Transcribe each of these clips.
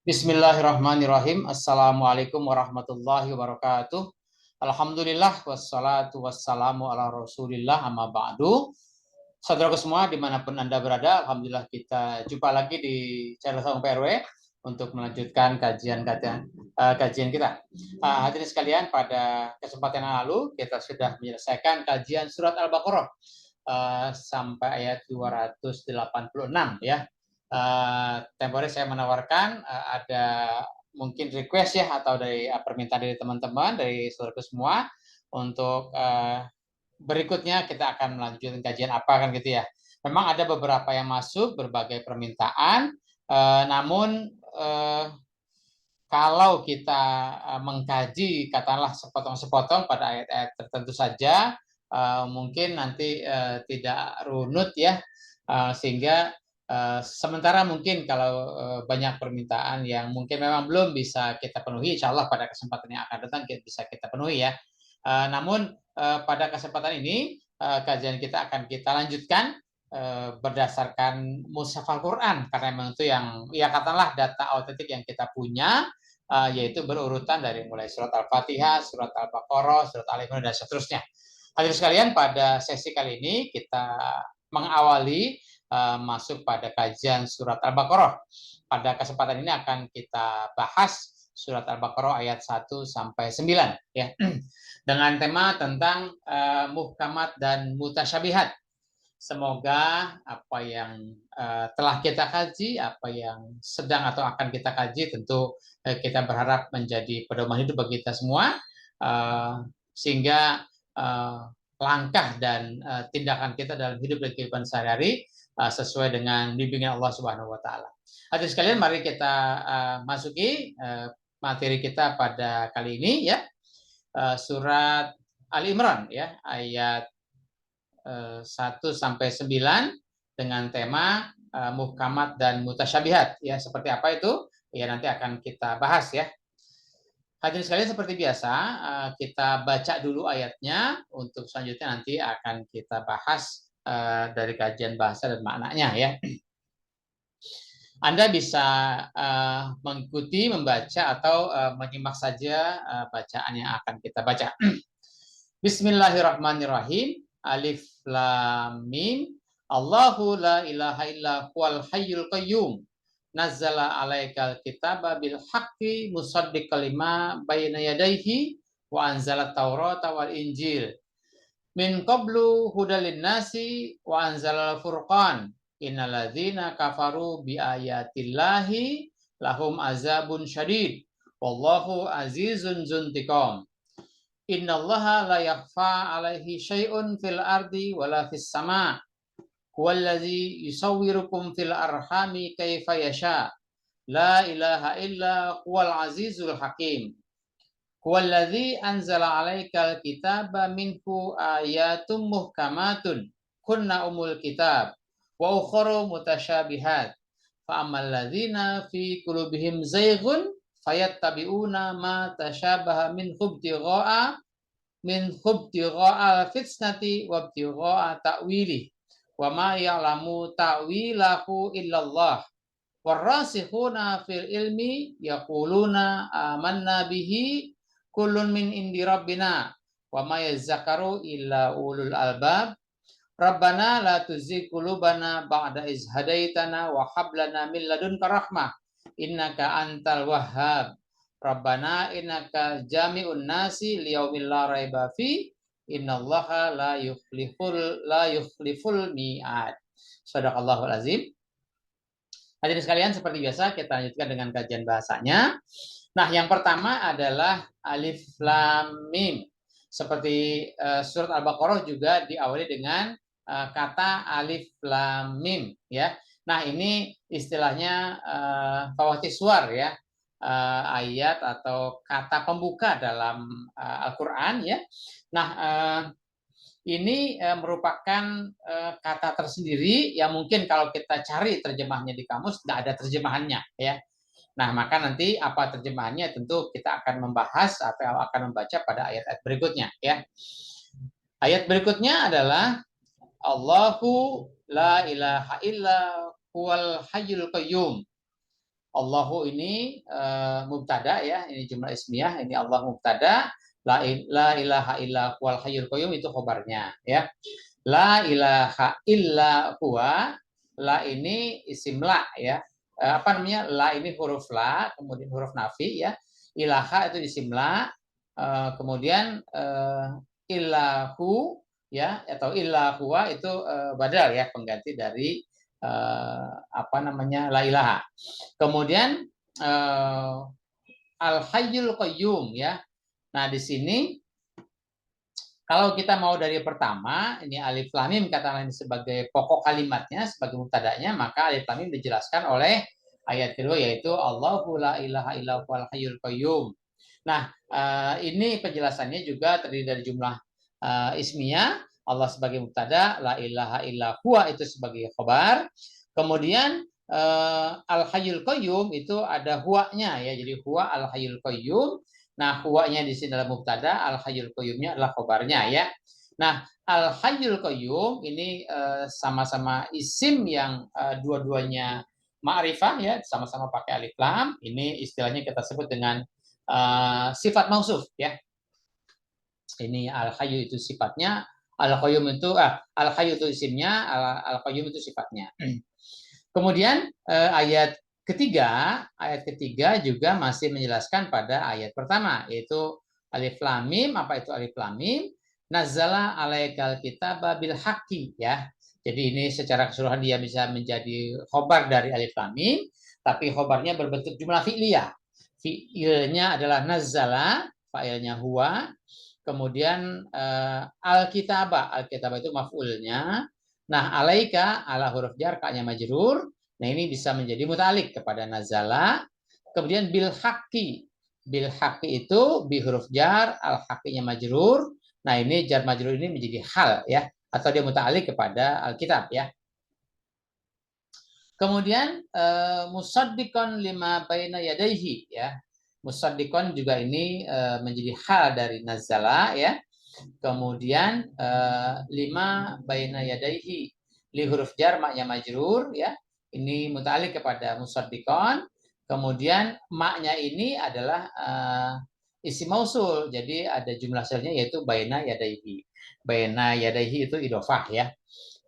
Bismillahirrahmanirrahim. Assalamualaikum warahmatullahi wabarakatuh. Alhamdulillah wassalatu wassalamu ala rasulillah amma ba'du. Saudaraku semua dimanapun Anda berada, Alhamdulillah kita jumpa lagi di channel Saung PRW untuk melanjutkan kajian kita. Hadirin sekalian, pada kesempatan yang lalu kita sudah menyelesaikan kajian surat Al-Baqarah sampai ayat 286 ya. Tempo hari saya menawarkan ada mungkin request ya atau dari permintaan dari teman-teman dari saudara semua untuk berikutnya kita akan melanjutkan kajian apa kan gitu ya. Memang ada beberapa yang masuk berbagai permintaan, namun kalau kita mengkaji katakanlah sepotong-sepotong pada ayat-ayat tertentu saja, mungkin nanti tidak runut ya, sehingga sementara mungkin kalau banyak permintaan yang mungkin memang belum bisa kita penuhi, insya Allah pada kesempatan yang akan datang bisa kita penuhi ya. Namun pada kesempatan ini kajian kita akan kita lanjutkan berdasarkan mushaf Al-Quran, karena memang itu yang ya katakanlah data autentik yang kita punya, yaitu berurutan dari mulai surat Al-Fatihah, surat Al-Baqarah, surat Al-Imran, dan seterusnya. Hadirin sekalian, pada sesi kali ini kita mengawali masuk pada kajian surat Al-Baqarah. Pada kesempatan ini akan kita bahas surat Al-Baqarah ayat 1 sampai 9 ya. Dengan tema tentang muhkamat dan mutasyabihat. Semoga apa yang telah kita kaji, apa yang sedang atau akan kita kaji, tentu kita berharap menjadi pedoman hidup bagi kita semua, sehingga langkah dan tindakan kita dalam hidup dan kehidupan sehari-hari sesuai dengan bimbingan Allah Subhanahu wa taala. Hadirin sekalian, mari kita masuki materi kita pada kali ini ya. Surat Ali Imran ya, ayat 1 sampai 9 dengan tema muhkamat dan mutasyabihat ya. Seperti apa itu? Ya nanti akan kita bahas ya. Hadirin sekalian, seperti biasa kita baca dulu ayatnya, untuk selanjutnya nanti akan kita bahas dari kajian bahasa dan maknanya ya. Anda bisa mengikuti, membaca atau menyimak saja bacaan yang akan kita baca. Bismillahirrahmanirrahim. Alif lam mim. Allahu la ilaha illa huwal hayyul qayyum. Nazzala alaikal kitaba bil haqqi musaddiqal lima bayna yadayhi wa anzala taurata wal injil. Min qablu hudalin nasi wa anzalal furqan. Innalladzina kafaru bi ayatillahi lahum azabun syadid. Wallahu azizun dzuntiqam. Innallaha la yakhfa alaihi syai'un fil ardi wala fis sama'. Huwallazi yusawwirukum fil arhami kaifa yasha. La ilaha illa huwal azizul hakim. Huwallazi anzala alaikal kitaba minhu ayatum muhkamatun kunna umul kitab wa ukharu mutasyabihat. Fa ammal ladzina fi qulubihim zayghun fayattabi'una ma tasyabaha min khubtigha'a al-fitnati wa ibtigha'a ta'wili wa ma ya'lamu ta'wilahu illallah warrasikhuna fil ilmi yaquluna amanna bihi kullun min indi rabbina wa ma yazakaru illa ulul albab. Rabbana la tuzigh qulubana ba'da iz hadaitana wa hab lana min ladunka rahmah innaka antal wahhab. Rabbana innaka jami'un nasi liyaumil la raiba fi innallaha la yukhliful mi'ad. Shadaqallahul azim. Hadirin sekalian, seperti biasa kita lanjutkan dengan kajian bahasanya. Nah, yang pertama adalah alif lam mim. Seperti surat Al-Baqarah juga diawali dengan kata alif lam mim ya. Nah, ini istilahnya fawatih suwar ya, ayat atau kata pembuka dalam Al-Qur'an ya. Nah, ini merupakan kata tersendiri yang mungkin kalau kita cari terjemahnya di kamus tidak ada terjemahannya ya. Nah, maka nanti apa terjemahannya tentu kita akan membahas atau akan membaca pada ayat-ayat berikutnya ya. Ayat berikutnya adalah Allahu la ilaha illa huwal hayyul qayyum. Allahu ini mubtada ya, ini jumlah ismiyah, ini Allah mubtada, la ilaha illa huwal hayyul qayyum itu khobarnya ya. La ilaha illa huwa, la ini isim la ya. Apa namanya? La ini huruf la, kemudian huruf nafi ya. Ilaha itu isim la, kemudian illahu ya atau illa huwa itu badal ya, pengganti dari apa namanya? La ilaha. Kemudian al hayyul qayyum ya. Nah, di sini kalau kita mau dari pertama, ini alif lam mim kata lain sebagai pokok kalimatnya, sebagai mubtada'nya, maka alif lam mim dijelaskan oleh ayat kedua yaitu Allahu la ilaha illa huwal hayyul qayyum. Nah, ini penjelasannya juga terdiri dari jumlah ismiyah, Allah sebagai mubtada, la ilaha illa huwa itu sebagai khabar. Kemudian al hayyul qayyum itu ada huwanya ya, jadi huwa al hayyul qayyum. Nah, huwanya di sini adalah mubtada, al hayyul qayyumnya adalah khabarnya ya. Nah, al hayyul qayyum ini sama-sama isim yang dua-duanya ma'rifah ya, sama-sama pakai alif lam. Ini istilahnya kita sebut dengan sifat mausuf ya. Ini al hayyu itu sifatnya, al qayyum itu al hayyu itu isimnya, al qayyum itu sifatnya. Kemudian ayat ketiga juga masih menjelaskan pada ayat pertama, yaitu alif lam mim. Apa itu alif lam mim? Nazzala alaikal kitaba bil haqqi ya. Jadi ini secara keseluruhan dia bisa menjadi khobar dari alif lam mim, tapi khobarnya berbentuk jumlah fi'liyah. Fi'ilnya adalah nazzala, fa'ilnya huwa. Kemudian al-kitaba itu maf'ulnya. Nah, alaika ala huruf jar ka-nya majrur. Nah, ini bisa menjadi muta'alliq kepada nazala. Kemudian bil haqqi. Bil haqqi itu bi huruf jar, al haqqinya majrur. Nah, ini jar majrur ini menjadi hal ya, atau dia muta'alliq kepada alkitab ya. Kemudian musaddiqan lima baina yadayhi ya. Musaddiqan juga ini menjadi hal dari nazala ya. Kemudian lima baina yadaihi, li huruf jar maknya majrur ya. Ini muta'alliq kepada musaddiqan. Kemudian maknya ini adalah isim mausul. Jadi ada jumlah selnya yaitu baina yadaihi. Baina yadaihi itu idofah ya.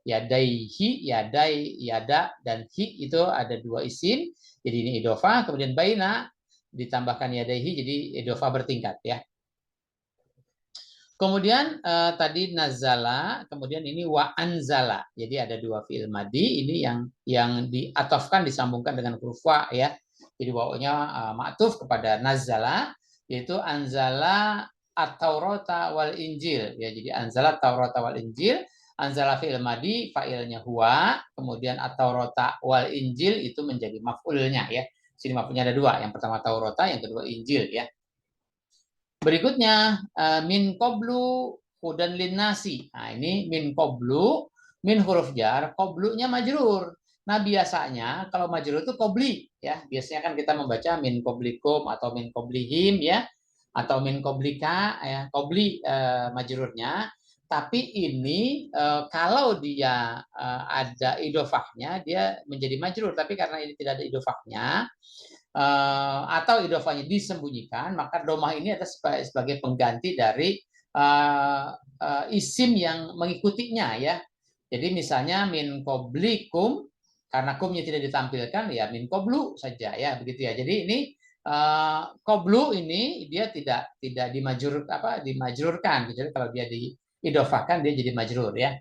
Yadaihi, yadai, yada dan hi itu ada dua isim. Jadi ini idofah. Kemudian baina ditambahkan yadaihi jadi idofah bertingkat ya. Kemudian tadi nazala, kemudian ini wa anzala. Jadi ada dua fi'il madi ini yang diatofkan disambungkan dengan huruf wa ya. Jadi wawunya ma'tuf kepada nazala, yaitu anzala at-taurata wal injil ya. Jadi anzala taurata wal injil, anzala fi'il madi, fa'ilnya huwa, kemudian at-taurata wal injil itu menjadi maf'ulnya ya. Sini maf'ulnya ada dua, yang pertama taurata, yang kedua injil ya. Berikutnya min qablu hudan linnasi. Nah, ini min qablu, min huruf jar, qablunya majrur. Nah, biasanya kalau majrur itu qabli ya. Biasanya kan kita membaca min qablikum atau min qablihim ya, atau min qablika ya, qabli majrurnya. Tapi ini kalau dia ada idofahnya dia menjadi majrur, tapi karena ini tidak ada idofahnya atau idofahnya disembunyikan, maka domah ini adalah sebagai pengganti dari isim yang mengikutinya ya. Jadi misalnya min qablikum, karena kumnya tidak ditampilkan ya min qablu saja ya, begitu ya. Jadi ini qablu ini dia tidak dimajrurkan, kecuali kalau dia diidofahkan dia jadi majrur ya.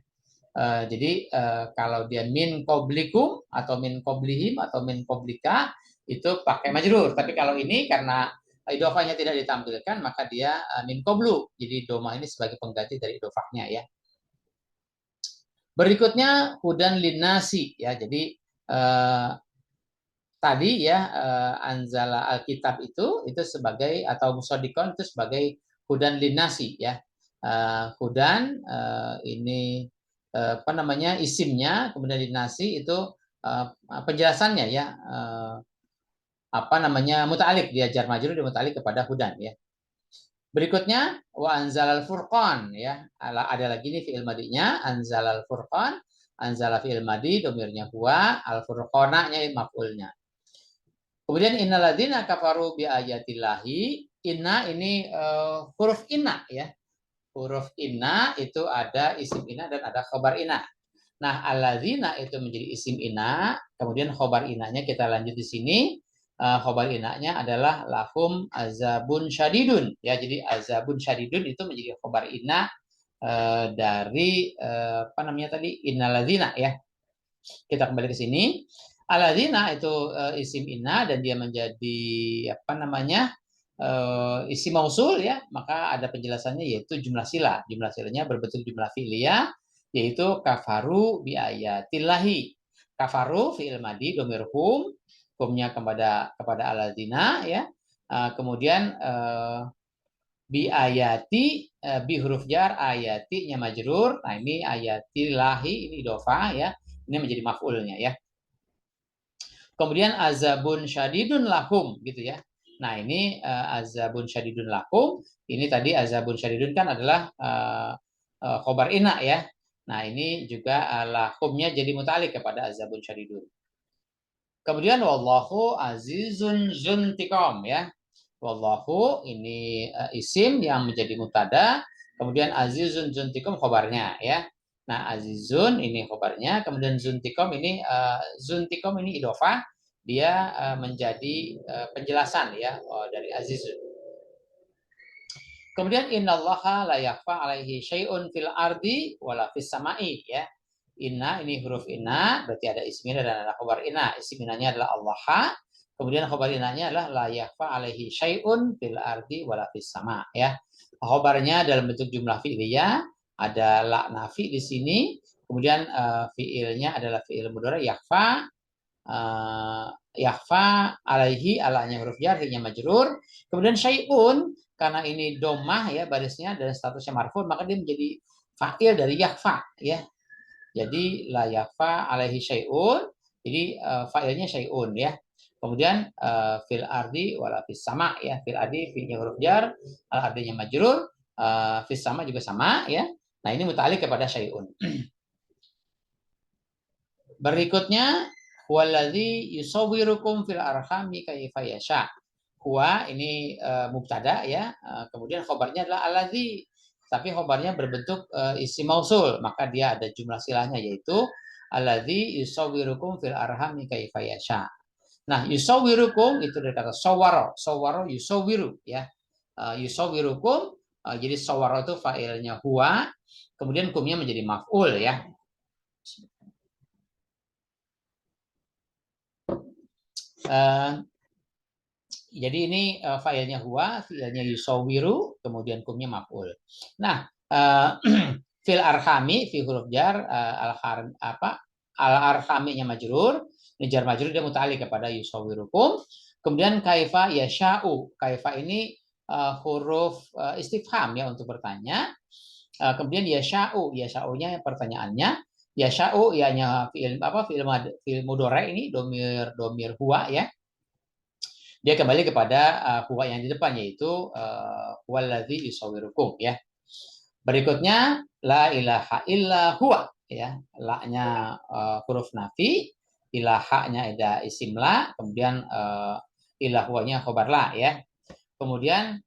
Jadi kalau dia min qablikum atau min qablihim atau min qablika itu pakai majrur. Tapi kalau ini karena idofahnya tidak ditampilkan maka dia min qablu. Jadi domah ini sebagai pengganti dari idofahnya ya. Berikutnya hudan linnasi ya. Jadi tadi ya anzala alkitab itu sebagai atau musaddiqon itu sebagai hudan linnasi ya. Hudan ini apa namanya isimnya, kemudian linnasi itu penjelasannya ya. Apa namanya muta'alliq, dia jar majrur dia muta'alliq kepada hudan ya. Berikutnya wa anzalal furqan ya. Ada lagi nih fi'il madinya anzalal furqan, anzala fi'il madi domirnya huwa, al furqana nya maf'ulnya. Kemudian innalladzina kafaru bi ayatillahi, inna ini huruf inna ya. Huruf inna itu ada isim inna dan ada khobar inna. Nah, alladzina itu menjadi isim inna, kemudian khobar innanya kita lanjut di sini. Khobar innanya adalah lahum azabun syadidun ya. Jadi azabun syadidun itu menjadi khobar inna dari apa namanya tadi, innalladzina ya. Kita kembali ke sini. Alladzina itu isim inna dan dia menjadi apa namanya? Isim mausul ya, maka ada penjelasannya yaitu jumlah sila. Jumlah silanya berbentuk jumlah fi'liyah yaitu kafaru bi ayatillahi. Kafaru fi'il madi dhamir hum, humnya kepada alladzina ya. Kemudian bi ayati, bi huruf jar, ayati nya majrur. Nah, ini ayatillahi ini idhofah ya. Ini menjadi maf'ulnya ya. Kemudian azabun syadidun lahum gitu ya. Nah, ini azabun syadidun lahum. Ini tadi azabun syadidun kan adalah khobar ina ya. Nah, ini juga lahumnya jadi muta'alliq kepada azabun syadidun. Kemudian wallahu azizun zuntiqam ya. Wallahu ini isim yang menjadi mubtada, kemudian azizun zuntiqam khobarnya ya. Nah, azizun ini khobarnya, kemudian zuntiqam ini idhofah, dia menjadi penjelasan ya dari azizun. Kemudian innallaha la yakhfa alaihi syai'un fil ardi wala fis sama'i ya. Inna ini huruf inna, berarti ada ismina dan ada khabar inna. Isminanya adalah Allah. Kemudian khabar innanya adalah la yakhfa alaihi syai'un fil ardi wala fis sama ya. Khabarnya dalam bentuk jumlah fi'liyah, ada la nafi di sini. Kemudian fi'ilnya adalah fi'il mudhari yakhfa, yakhfa alaihi, alanya huruf jar, nya majrur. Kemudian syai'un karena ini domah ya barisnya dan statusnya marfu, maka dia menjadi fa'il dari yakhfa ya. Jadi la yakhfa alaihi syai'un. Jadi fa'ilnya syai'un ya. Kemudian fil ardi wala fis sama ya. Fil ardi fi'ilnya huruf jar, al ardinya majrur, fis sama juga sama ya. Nah, ini muta'alliq kepada syai'un. Berikutnya huwallazi yusawwirukum fil arhami kaifa yasha. Huwa ini mubtada ya. Kemudian khobarnya adalah allazi. Tapi khobarnya berbentuk isim mausul, maka dia ada jumlah silahnya yaitu alladzi yusawwirukum fil arhami kaifa yasha. Nah, yusawwirukum itu dari kata sawwara, sawwara yusawwiru ya. Yusawwirukum, jadi sawwara itu fa'ilnya huwa, kemudian kumnya menjadi maf'ul ya. Jadi ini filenya huwa, filenya yusawwiru, kemudian kumnya maf'ul. Nah, fil arhami, fi huruf jar, al arhaminya majrur, ini jar majrur dia muta'alliq kepada yusawwirukum. Kemudian kaifa yasha'u, kaifa ini huruf istifham ya untuk bertanya. Kemudian yasha'u, yasha'u-nya pertanyaannya, yasha'u ianya fi'il mudhari ini domir huwa ya. Dia kembali kepada huwa yang di depan yaitu huwallazi yusawwirukum ya. Berikutnya la ilaha illa huwa ya. La-nya huruf nafi, ilahanya ada isim la, kemudian ilah huwanya khobar la ya. Kemudian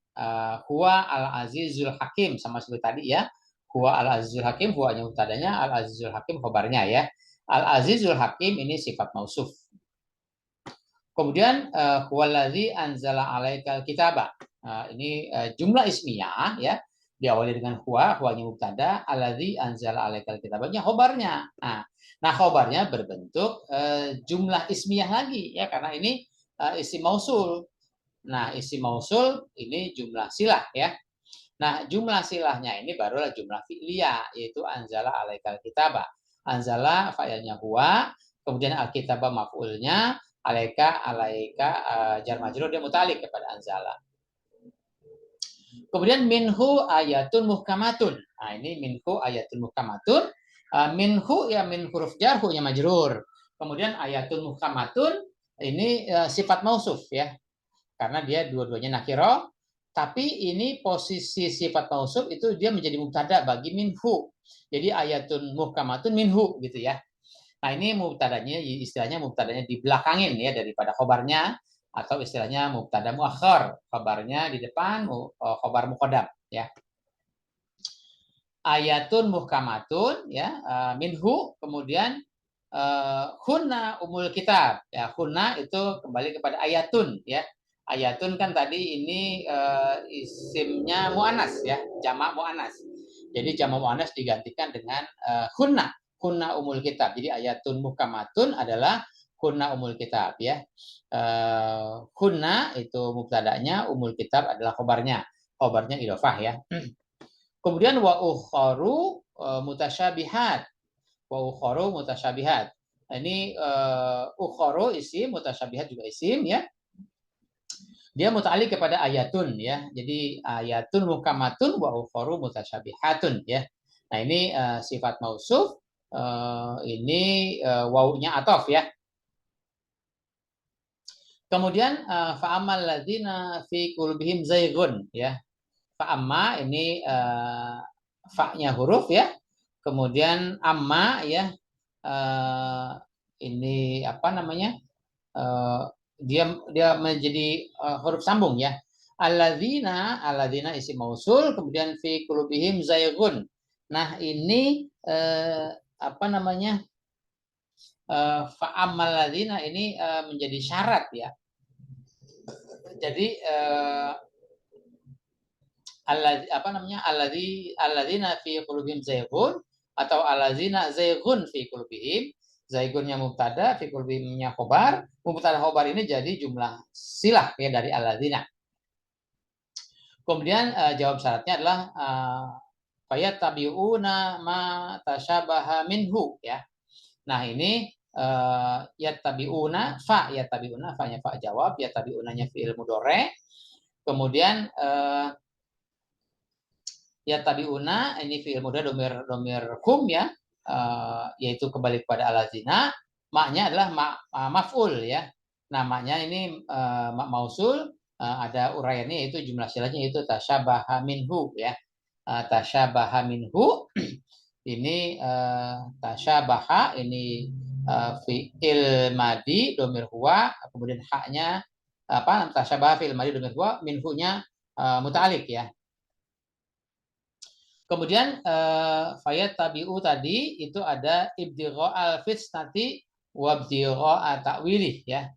huwa al-azizul hakim sama seperti tadi ya. Huwa al-azizul hakim, huwanya mubtadanya, al-azizul hakim khobarnya ya. Al-azizul hakim ini sifat mausuf. Kemudian huwallazi anzala alaikal kitaba. Ini jumlah ismiyah ya. Diawali dengan huwa, huwanya mubtada, allazi anzala alaikal kitabanya khobarnya. Nah, khobarnya berbentuk jumlah ismiyah lagi ya karena ini isim mausul. Nah, isim mausul ini jumlah silah ya. Nah, jumlah silahnya ini barulah jumlah fi'liyah yaitu anzala alaikal kitaba. Anzala fa'ilnya huwa, kemudian alkitabah maf'ulnya, alaika jar majrur dia muta'alliq kepada anzala. Kemudian minhu ayatun muhkamatun. Nah, ini minhu ayatun muhkamatun. Minhu ya min huruf jar, hu-nya majrur. Kemudian ayatun muhkamatun ini sifat mausuf ya. Karena dia dua-duanya nakiro, tapi ini posisi sifat mausuf itu dia menjadi mubtada bagi minhu. Jadi ayatun muhkamatun minhu gitu ya. Nah, ini mubtadanya istilahnya mubtadanya dibelakangin ya daripada khobarnya. atau istilahnya mubtada muakhar, kabarnya di depan khabar muqaddam ya. Ayatun muhkamatun ya, minhu, kemudian hunna umul kitab ya. Hunna itu kembali kepada ayatun ya. Ayatun kan tadi ini isimnya muannas ya, jamak muannas. Jadi jamak muannas digantikan dengan hunna, hunna umul kitab. Jadi ayatun muhkamatun adalah hunna umul kitab ya. Hunna itu mubtada'nya, umul kitab adalah khobarnya. Khobarnya idhofah ya. Kemudian wa ukharu mutasyabihat. Wa ukharu mutasyabihat. Ini ukharu isim, mutasyabihat juga isim ya. Dia muta'alliq kepada ayatun ya. Jadi ayatun muhkamatun wa ukharu mutasyabihatun ya. Nah, ini sifat mausuf, ini wawunya ataf ya. Kemudian fa'amal ladzina fi qulubihim zaighun ya. Fa'amma ini fa-nya huruf ya. Kemudian amma ya, ini apa namanya, dia menjadi huruf sambung ya. Alladzina isim mausul, kemudian fi qulubihim zaighun. Nah, ini apa namanya, fa'amal ladzina ini menjadi syarat ya. Jadi apa namanya, alladzina fi qulubihim zaighun atau alladzina zaighun fi qulubihim. Zaighunnya mubtada, fi qulubihimnya khobar. Mubtada khobar ini jadi jumlah silah ya dari alladzina. Kemudian jawab syaratnya adalah fayattabi'una ma tasyabaha minhu ya. Nah, ini yattabi'una, fa-nya fa jawab, yattabi'unanya fi'il mudhari'. Kemudian yattabi'una ini fi'il mudhari' domir hum ya, yaitu kembali kepada alladzina. Maknya adalah maf'ul ya. Namanya ini mak mausul, ada uraiannya yaitu jumlah silahnya yaitu tasyabaha minhu ya. Tasyabaha minhu ini tasyabaha ini fi'il madi domir huwa, kemudian haknya apa, tasyabaha fi'il madi domir huwa, minhunya muta'alliq ya. Kemudian fayat tabi'u tadi itu ada ibtigha al-fitnati wa ibtigha ta'wilih ya.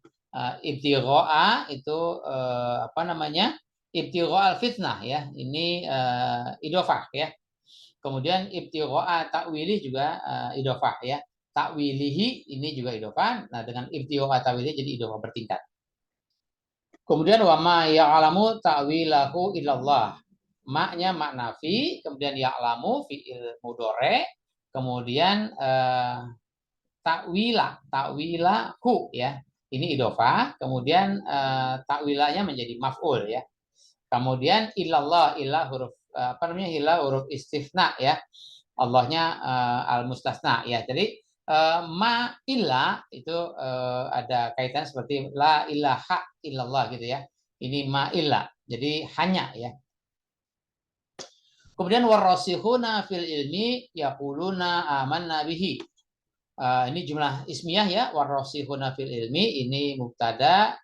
Ibtigha itu apa namanya? Ibtigha al-fitnah ya. Ini idhofah ya. Kemudian ibtigha ta'wilih juga idhofah ya. Ta'wilihi ini juga idhofah. Nah, dengan ibtigha ta'wilih jadi idhofah bertingkat. Kemudian wa ma ya'lamu ta'wilahu illallah. Maknya mak nafi, kemudian ya'lamu fi'il mudhari', kemudian ta'wilahu ya. Ini idhofah, kemudian ta'wilanya menjadi maf'ul ya. Kemudian illallah, ilah huruf apa namanya? Ilah huruf istifna ya. Allahnya al-mustasna ya. Jadi ma illa itu ada kaitan seperti la ilaha illallah gitu ya. Ini ma illa. Jadi hanya ya. Kemudian warasihuna fil ilmi yaquluna amanna bihi. Ini jumlah ismiyah ya, warasihuna fil ilmi ini mubtada,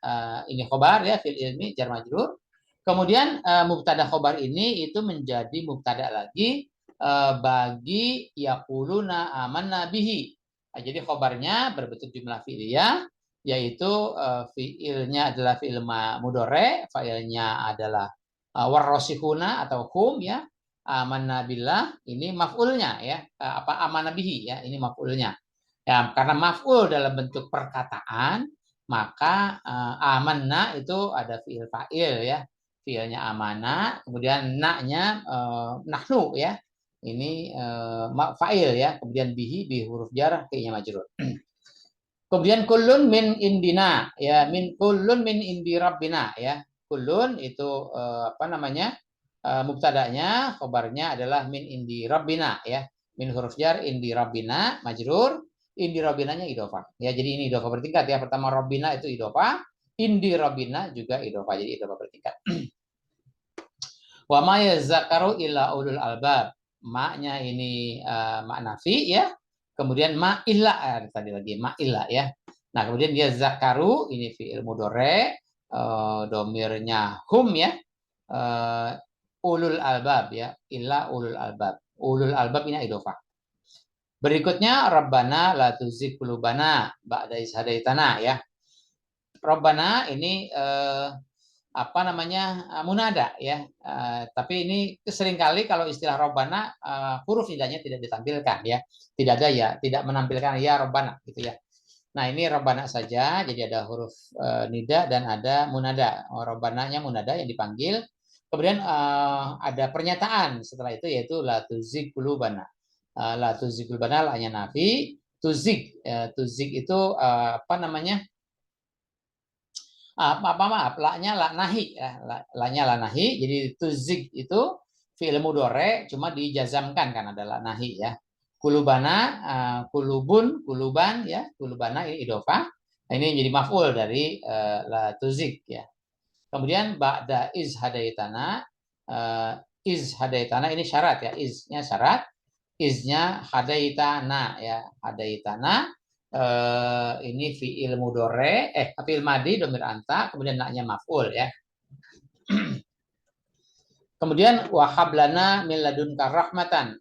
ini khobar ya, fil ilmi jar majrur. Kemudian mubtada khobar ini itu menjadi mubtada lagi bagi yaquluna amanna bihi. Jadi khobarnya berbentuk jumlah fi'liyah, yaitu fi'ilnya adalah fi'il mudhari', fa'ilnya adalah warasihuna atau hum ya. Amanna billah ini maf'ulnya ya, apa amanna bihi ya, ini maf'ulnya ya. Karena maf'ul dalam bentuk perkataan, maka amanna itu ada fi'il fa'il ya, fi'ilnya amana, kemudian na-nya nahnu ya, ini fa'il ya, kemudian bihi huruf jar, fi-nya majrur. Kemudian kullun min indina ya, kullun min indi rabbina ya. Kullun itu apa namanya? Mubtada'nya, khobarnya adalah min indi rabbina ya. Min huruf jar, indi rabbina majrur, indi rabbinanya idhofah. Ya, jadi ini idhofah bertingkat ya. Pertama rabbina itu idhofah, indi rabbina juga idhofah. Jadi idhofah bertingkat. Wa ma yazakaru illa ulul albab. Maknya ini mak nafi ya. Kemudian ma illa tadi lagi ma illa ya. Nah, kemudian dia zakaru ini fi'il mudhari', domirnya hum ya, ulul albab ya, illa ulul albab. Ulul albab ini idofah. Berikutnya Rabbana la tuzigh qulubana ba'da idh hadaitana ya. Rabbana ini apa namanya munada ya. Tapi ini seringkali kalau istilah Rabbana huruf nidanya tidak ditampilkan ya. Tidak ada ya, tidak menampilkan ya Rabbana gitu ya. Nah, ini Rabbana saja, jadi ada huruf nida dan ada munada. Rabbananya munada yang dipanggil. Kemudian ada pernyataan setelah itu yaitu la tuzigh qulubana. La tuzigh qulubana la-nya nafi, tuzigh tuzigh itu apa namanya? Maaf, la-nya la nahi ya, la-nya la nahi. Jadi tuzigh itu fi'il mudhari cuma dijazamkan kan ada la nahi ya. Kulubana, kulubun, kuluban ya, kulubana ini idofah. Nah, ini jadi maf'ul dari la tuzigh ya. Kemudian ba'da iz hadaitana, ini syarat ya, iznya syarat, iznya hadaitana ya, hadaitana ini fi'il mudhari fi'il madi dhamir anta, kemudian na-nya maf'ul ya. Kemudian wahablana min ladunka rahmatan.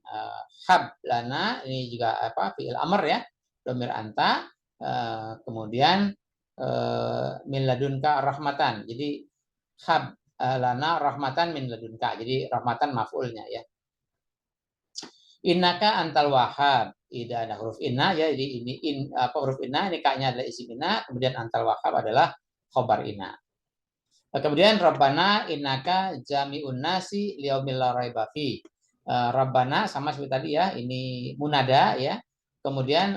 Hablana ini juga apa fi'il amr ya, dhamir anta. Kemudian min ladunka rahmatan. Jadi hablana rahmatan min ladunka. Jadi rahmatan maf'ulnya ya. Innaka antal wahhab. Tidak ada huruf inna ya, jadi ini huruf inna, ini ka-nya adalah isim inna, kemudian antal wahhab adalah khobar inna. Kemudian Rabbana innaka jami'un nasi liyaumil la raiba fi. Rabbana sama seperti tadi ya, ini munada ya. Kemudian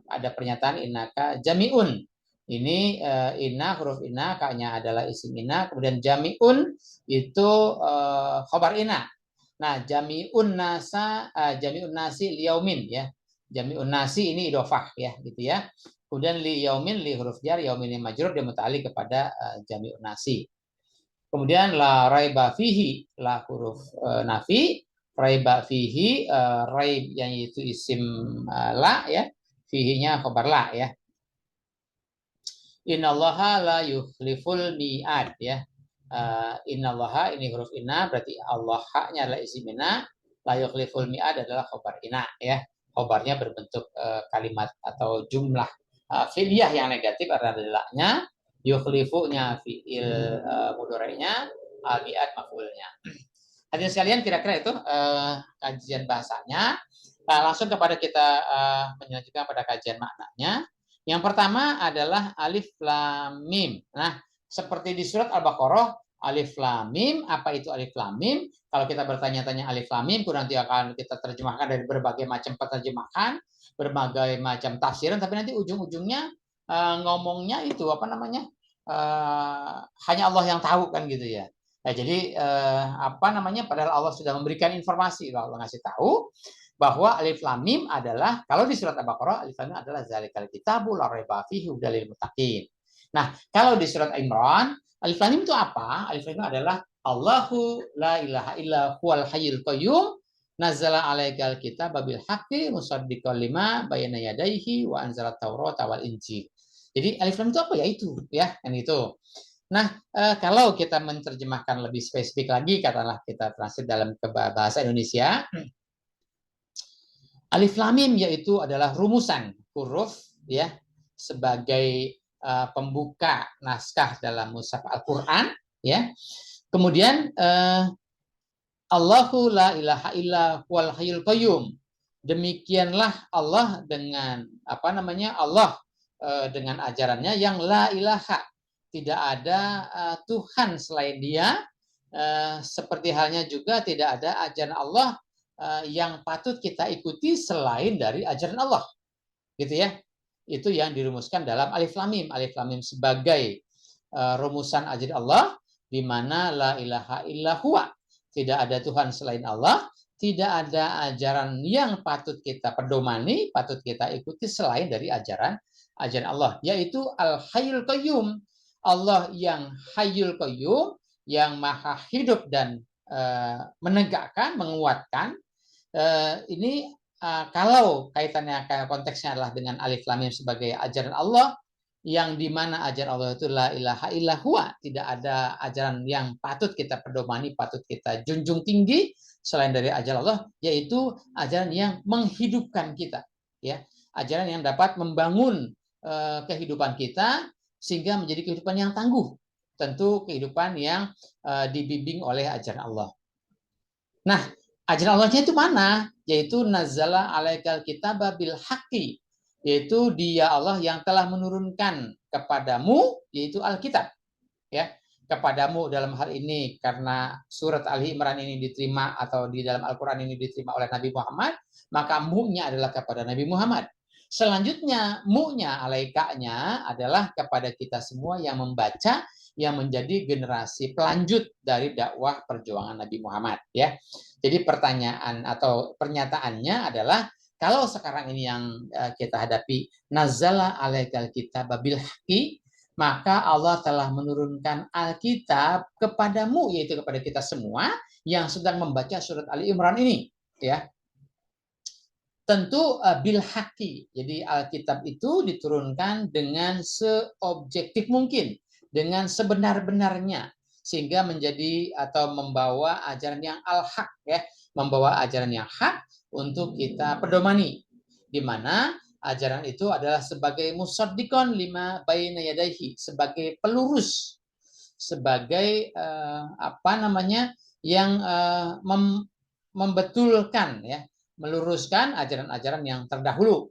ada pernyataan innaka jami'un. Ini inna, huruf inna, ka-nya adalah isim inna, kemudian jami'un itu khobar inna. Nah, jami'un nasi liyaumin ya. Jami'un nasi ini idofah ya, gitu ya. Kemudian li yaumin, li huruf jar, yaumin yang majrur dia muta'alliq kepada jami'un nasi. Kemudian la raiba fihi, la huruf nafi, raiba fihi, raib yang itu isim la ya, fihi-nya khabar la ya. Innallaha la yukhliful mi'ad ya. Innallaha ini huruf inna, berarti Allah haknya adalah isim inna, la yukhliful mi'ad adalah khabar inna ya. Khabarnya berbentuk kalimat atau jumlah fi'liyah yang negatif adalah la-nya, yukhlifunya fi'il mudhari'nya, al-mi'ad maf'ulnya. Hadirin sekalian, kira-kira itu kajian bahasanya. Nah, langsung kepada kita melanjutkan pada kajian maknanya. Yang pertama adalah alif lam mim. Nah, seperti di surat Al-Baqarah, alif lam mim, apa itu alif lam mim? Kalau kita bertanya-tanya alif lam mim, nanti akan kita terjemahkan dari berbagai macam penerjemahan, berbagai macam tafsiran, tapi nanti ujung-ujungnya ngomongnya itu apa namanya? Hanya Allah yang tahu kan gitu ya. Nah, jadi apa namanya? Padahal Allah sudah memberikan informasi, Allah ngasih tahu bahwa alif lam mim adalah, kalau di surat Al-Baqarah alif lam mim adalah zalikal kitabu la raiba fihi hudal lil muttaqin. Nah, kalau di surat Imran alif lam mim itu apa? Alif lam mim adalah Allahu la ilaha illa huwal hayyul qayyum nazzala alaikal kitaba bil haqqi musaddiqal lima bayna yadayhi wa anzalat taurata wal injil. Jadi alif lam itu apa ya? Itu ya, kan itu. Nah, kalau kita menerjemahkan lebih spesifik lagi, katakanlah kita translate dalam bahasa Indonesia, alif lam mim yaitu adalah rumusan huruf ya sebagai pembuka naskah dalam mushaf Al-Qur'an ya. Kemudian Allahu la ilaha illa huwal hayyul qayyum. Demikianlah Allah dengan apa namanya? Allah dengan ajarannya yang la ilaha. Tidak ada Tuhan selain Dia. Seperti halnya juga tidak ada ajaran Allah yang patut kita ikuti selain dari ajaran Allah, gitu ya. Itu yang dirumuskan dalam alif lam mim. Alif lam mim sebagai rumusan ajaran Allah, di mana la ilaha illa huwa, tidak ada Tuhan selain Allah, tidak ada ajaran yang patut kita pedomani, patut kita ikuti selain dari ajaran Allah, yaitu al hayyul qayyum, Allah yang hayyul qayyum, yang maha hidup dan menegakkan, menguatkan. Ini kalau kaitannya konteksnya adalah dengan alif lam mim sebagai ajaran Allah, yang dimana ajaran Allah itu la ilaha illa huwa, tidak ada ajaran yang patut kita pedomani, patut kita junjung tinggi selain dari ajaran Allah, yaitu ajaran yang menghidupkan kita, ya, ajaran yang dapat membangun kehidupan kita sehingga menjadi kehidupan yang tangguh, tentu kehidupan yang dibimbing oleh ajaran Allah. Nah, ajaran Allahnya itu mana? Yaitu nazzala alaikal kitaba bil haqqi, yaitu Dia Allah yang telah menurunkan kepadamu, yaitu Alkitab, ya, kepadamu dalam hal ini karena surat Ali Imran ini diterima atau di dalam Al-Qur'an ini diterima oleh Nabi Muhammad, maka mu-nya adalah kepada Nabi Muhammad. Selanjutnya mu-nya, alaikanya adalah kepada kita semua yang membaca, yang menjadi generasi pelanjut dari dakwah perjuangan Nabi Muhammad, ya. Jadi pertanyaan atau pernyataannya adalah kalau sekarang ini yang kita hadapi nazzala alaikal kitaba bil haqqi, maka Allah telah menurunkan Alkitab kepadamu, yaitu kepada kita semua yang sedang membaca surat Ali Imran ini, ya. Tentu bil haqqi. Jadi Alkitab itu diturunkan dengan seobjektif mungkin, dengan sebenar-benarnya, sehingga menjadi atau membawa ajaran yang al-haq, ya, membawa ajaran yang hak untuk kita pedomani, di mana ajaran itu adalah sebagai musaddiqon lima baina yadaihi, sebagai pelurus, sebagai apa namanya, yang membetulkan, ya, meluruskan ajaran-ajaran yang terdahulu.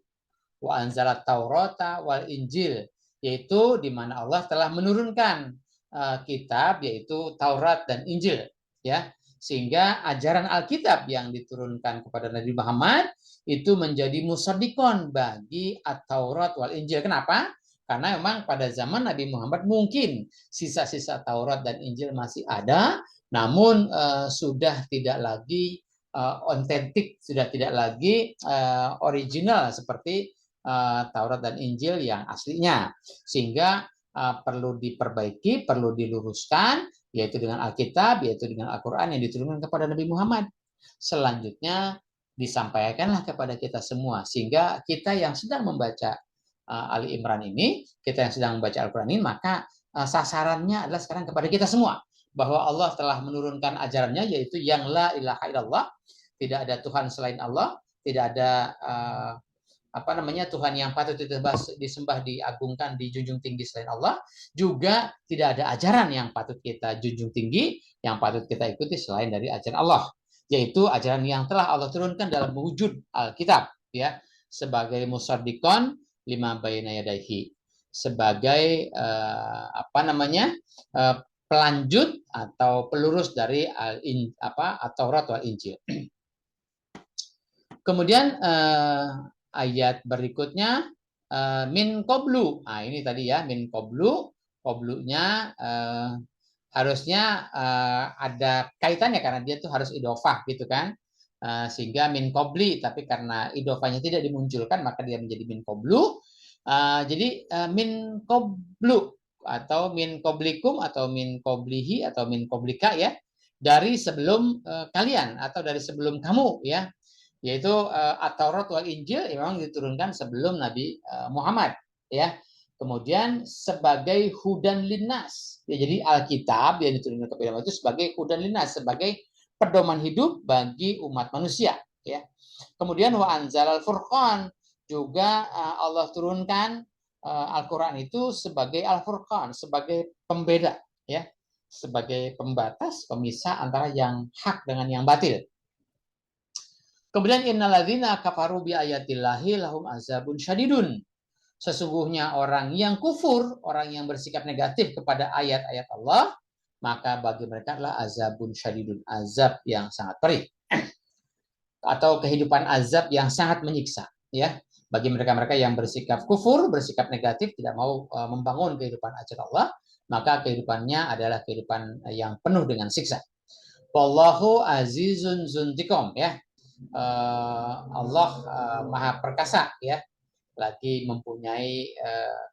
Wa anzalat Taurata wal Injil, yaitu di mana Allah telah menurunkan kitab, yaitu Taurat dan Injil, ya, sehingga ajaran Alkitab yang diturunkan kepada Nabi Muhammad itu menjadi musaddiqon bagi At-Taurat wal Injil. Kenapa? Karena memang pada zaman Nabi Muhammad mungkin sisa-sisa Taurat dan Injil masih ada, namun sudah tidak lagi otentik, sudah tidak lagi original seperti Taurat dan Injil yang aslinya, sehingga perlu diperbaiki, perlu diluruskan, yaitu dengan Alkitab, yaitu dengan Al-Quran yang diturunkan kepada Nabi Muhammad. Selanjutnya disampaikanlah kepada kita semua, sehingga kita yang sedang membaca Ali Imran ini, kita yang sedang membaca Al-Quran ini, maka sasarannya adalah sekarang kepada kita semua, bahwa Allah telah menurunkan ajarannya, yaitu yang la ilaha illallah, tidak ada Tuhan selain Allah, tidak ada apa namanya, Tuhan yang patut disembah, diagungkan, dijunjung tinggi selain Allah, juga tidak ada ajaran yang patut kita junjung tinggi, yang patut kita ikuti selain dari ajaran Allah, yaitu ajaran yang telah Allah turunkan dalam wujud Alkitab, ya, sebagai musaddiqon lima baina yadaihi, sebagai apa namanya, pelanjut atau pelurus dari Taurat wal Injil. Kemudian ayat berikutnya min qablu. Nah, ini tadi ya, min qablu, qablunya harusnya ada kaitannya karena dia tuh harus idofah gitu kan. Sehingga min qabli, tapi karena idofahnya tidak dimunculkan maka dia menjadi min qablu. Jadi min qablu atau min qablikum atau min qablihi atau min qablika, ya, dari sebelum kalian atau dari sebelum kamu, ya, yaitu At-Taurat wal Injil memang diturunkan sebelum Nabi Muhammad, ya. Kemudian sebagai hudan linnas, ya, jadi Alkitab yang diturunkan kepada itu sebagai hudan linnas, sebagai pedoman hidup bagi umat manusia, ya. Kemudian wa anzalal furqan, juga Allah turunkan Al-Qur'an itu sebagai Al-Furqan, sebagai pembeda, ya, sebagai pembatas, pemisah antara yang hak dengan yang batil. Kemudian innalladzina kafaru bi ayatillahi lahum azabun syadidun. Sesungguhnya orang yang kufur, orang yang bersikap negatif kepada ayat-ayat Allah, maka bagi mereka adalah azabun syadidun, azab yang sangat perih. Atau kehidupan azab yang sangat menyiksa, ya. Bagi mereka-mereka yang bersikap kufur, bersikap negatif, tidak mau membangun kehidupan ajaran Allah, maka kehidupannya adalah kehidupan yang penuh dengan siksa. Wallahu azizun zuntikom, ya. Allah maha perkasa, ya, lagi mempunyai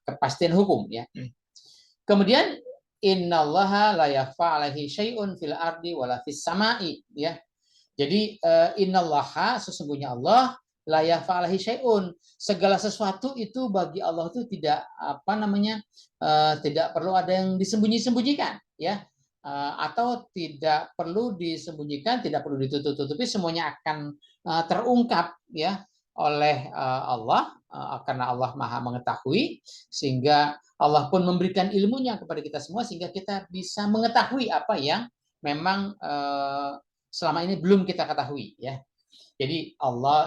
kepastian hukum, ya. Kemudian innallaha la yakhfa alaihi syai'un fil ardi wala fis sama'i, ya. Jadi innallaha, sesungguhnya Allah la yakhfa alaihi syai'un. Segala sesuatu itu bagi Allah itu tidak tidak perlu ada yang disembunyi-sembunyikan, ya. Atau tidak perlu disembunyikan, tidak perlu ditutup-tutupi, semuanya akan terungkap, ya, oleh Allah, karena Allah Maha mengetahui, sehingga Allah pun memberikan ilmunya kepada kita semua sehingga kita bisa mengetahui apa yang memang selama ini belum kita ketahui, ya. Jadi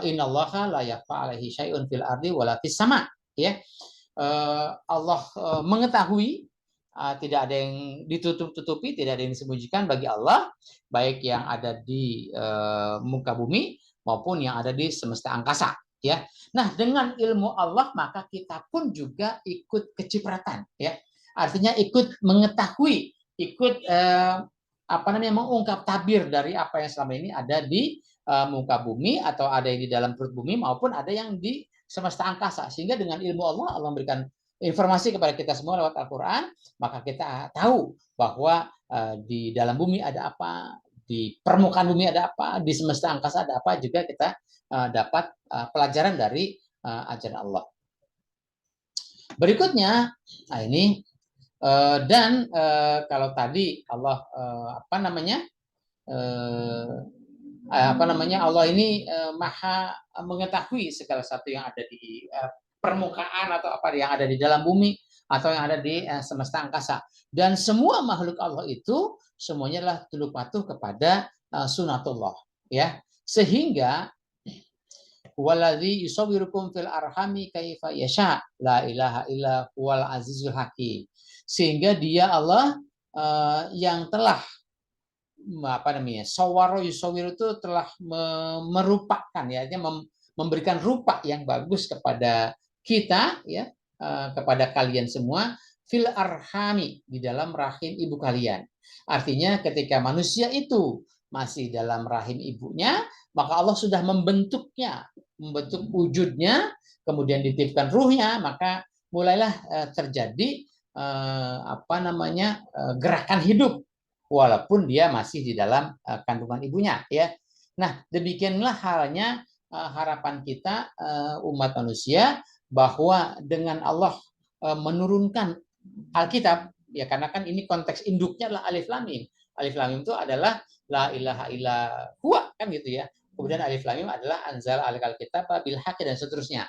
innallaha la yakhfa alaihi syai'un fil ardi wala fis sama, ya. Allah mengetahui, tidak ada yang ditutup-tutupi, tidak ada yang disembunyikan bagi Allah, baik yang ada di muka bumi maupun yang ada di semesta angkasa, ya. Nah, dengan ilmu Allah maka kita pun juga ikut kecipratan, ya. Artinya ikut mengetahui, ikut mengungkap tabir dari apa yang selama ini ada di muka bumi, atau ada yang di dalam perut bumi, maupun ada yang di semesta angkasa. Sehingga dengan ilmu Allah, Allah memberikan informasi kepada kita semua lewat Al-Quran, maka kita tahu bahwa di dalam bumi ada apa, di permukaan bumi ada apa, di semesta angkasa ada apa, juga kita dapat pelajaran dari ajaran Allah. Berikutnya, nah ini dan kalau tadi Allah Allah ini maha mengetahui segala sesuatu yang ada di permukaan atau apa yang ada di dalam bumi atau yang ada di semesta angkasa, dan semua makhluk Allah itu semuanya adalah tunduk patuh kepada sunatullah, ya. Sehingga waladzi yusawwirukum fil arhami kaifa yasha la ilaha illa huwal azizul hakim. Sehingga dia Allah yang telah sawaro yusawir itu telah merupakan, ya, memberikan rupa yang bagus kepada kita, ya, kepada kalian semua, fil arhami, di dalam rahim ibu kalian. Artinya ketika manusia itu masih dalam rahim ibunya, maka Allah sudah membentuknya, membentuk wujudnya, kemudian ditiupkan ruhnya, maka mulailah terjadi gerakan hidup walaupun dia masih di dalam kandungan ibunya, ya. Nah, demikianlah halnya harapan kita umat manusia, bahwa dengan Allah menurunkan Alkitab, ya, karena kan ini konteks induknya adalah alif lam mim. Alif lam mim itu adalah la ilaha illa huwa, kan gitu, ya. Kemudian alif lam mim adalah anzal alikal kitab bil haqqi dan seterusnya.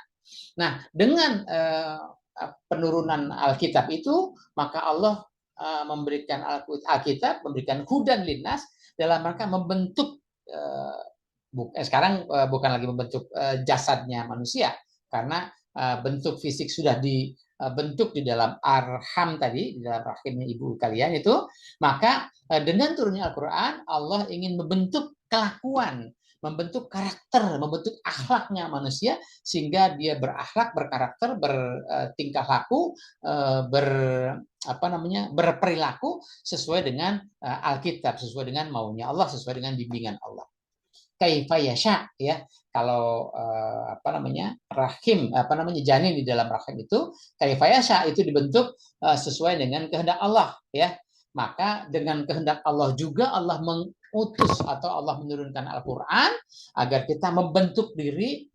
Nah, dengan penurunan Alkitab itu, maka Allah memberikan Alkitab, memberikan hudan linnas dalam rangka membentuk sekarang bukan lagi membentuk jasadnya manusia, karena bentuk fisik sudah dibentuk di dalam arham tadi, di dalam rahimnya ibu kalian itu. Maka dengan turunnya Al-Quran, Allah ingin membentuk kelakuan, membentuk karakter, membentuk akhlaknya manusia, sehingga dia berakhlak, berkarakter, bertingkah laku, berperilaku sesuai dengan Alkitab, sesuai dengan maunya Allah, sesuai dengan bimbingan Allah. Kaifa yasha, ya. Kalau rahim janin di dalam rahim itu kaifa yasha, itu dibentuk sesuai dengan kehendak Allah, ya. Maka dengan kehendak Allah juga Allah mengutus atau Allah menurunkan Al-Quran agar kita membentuk diri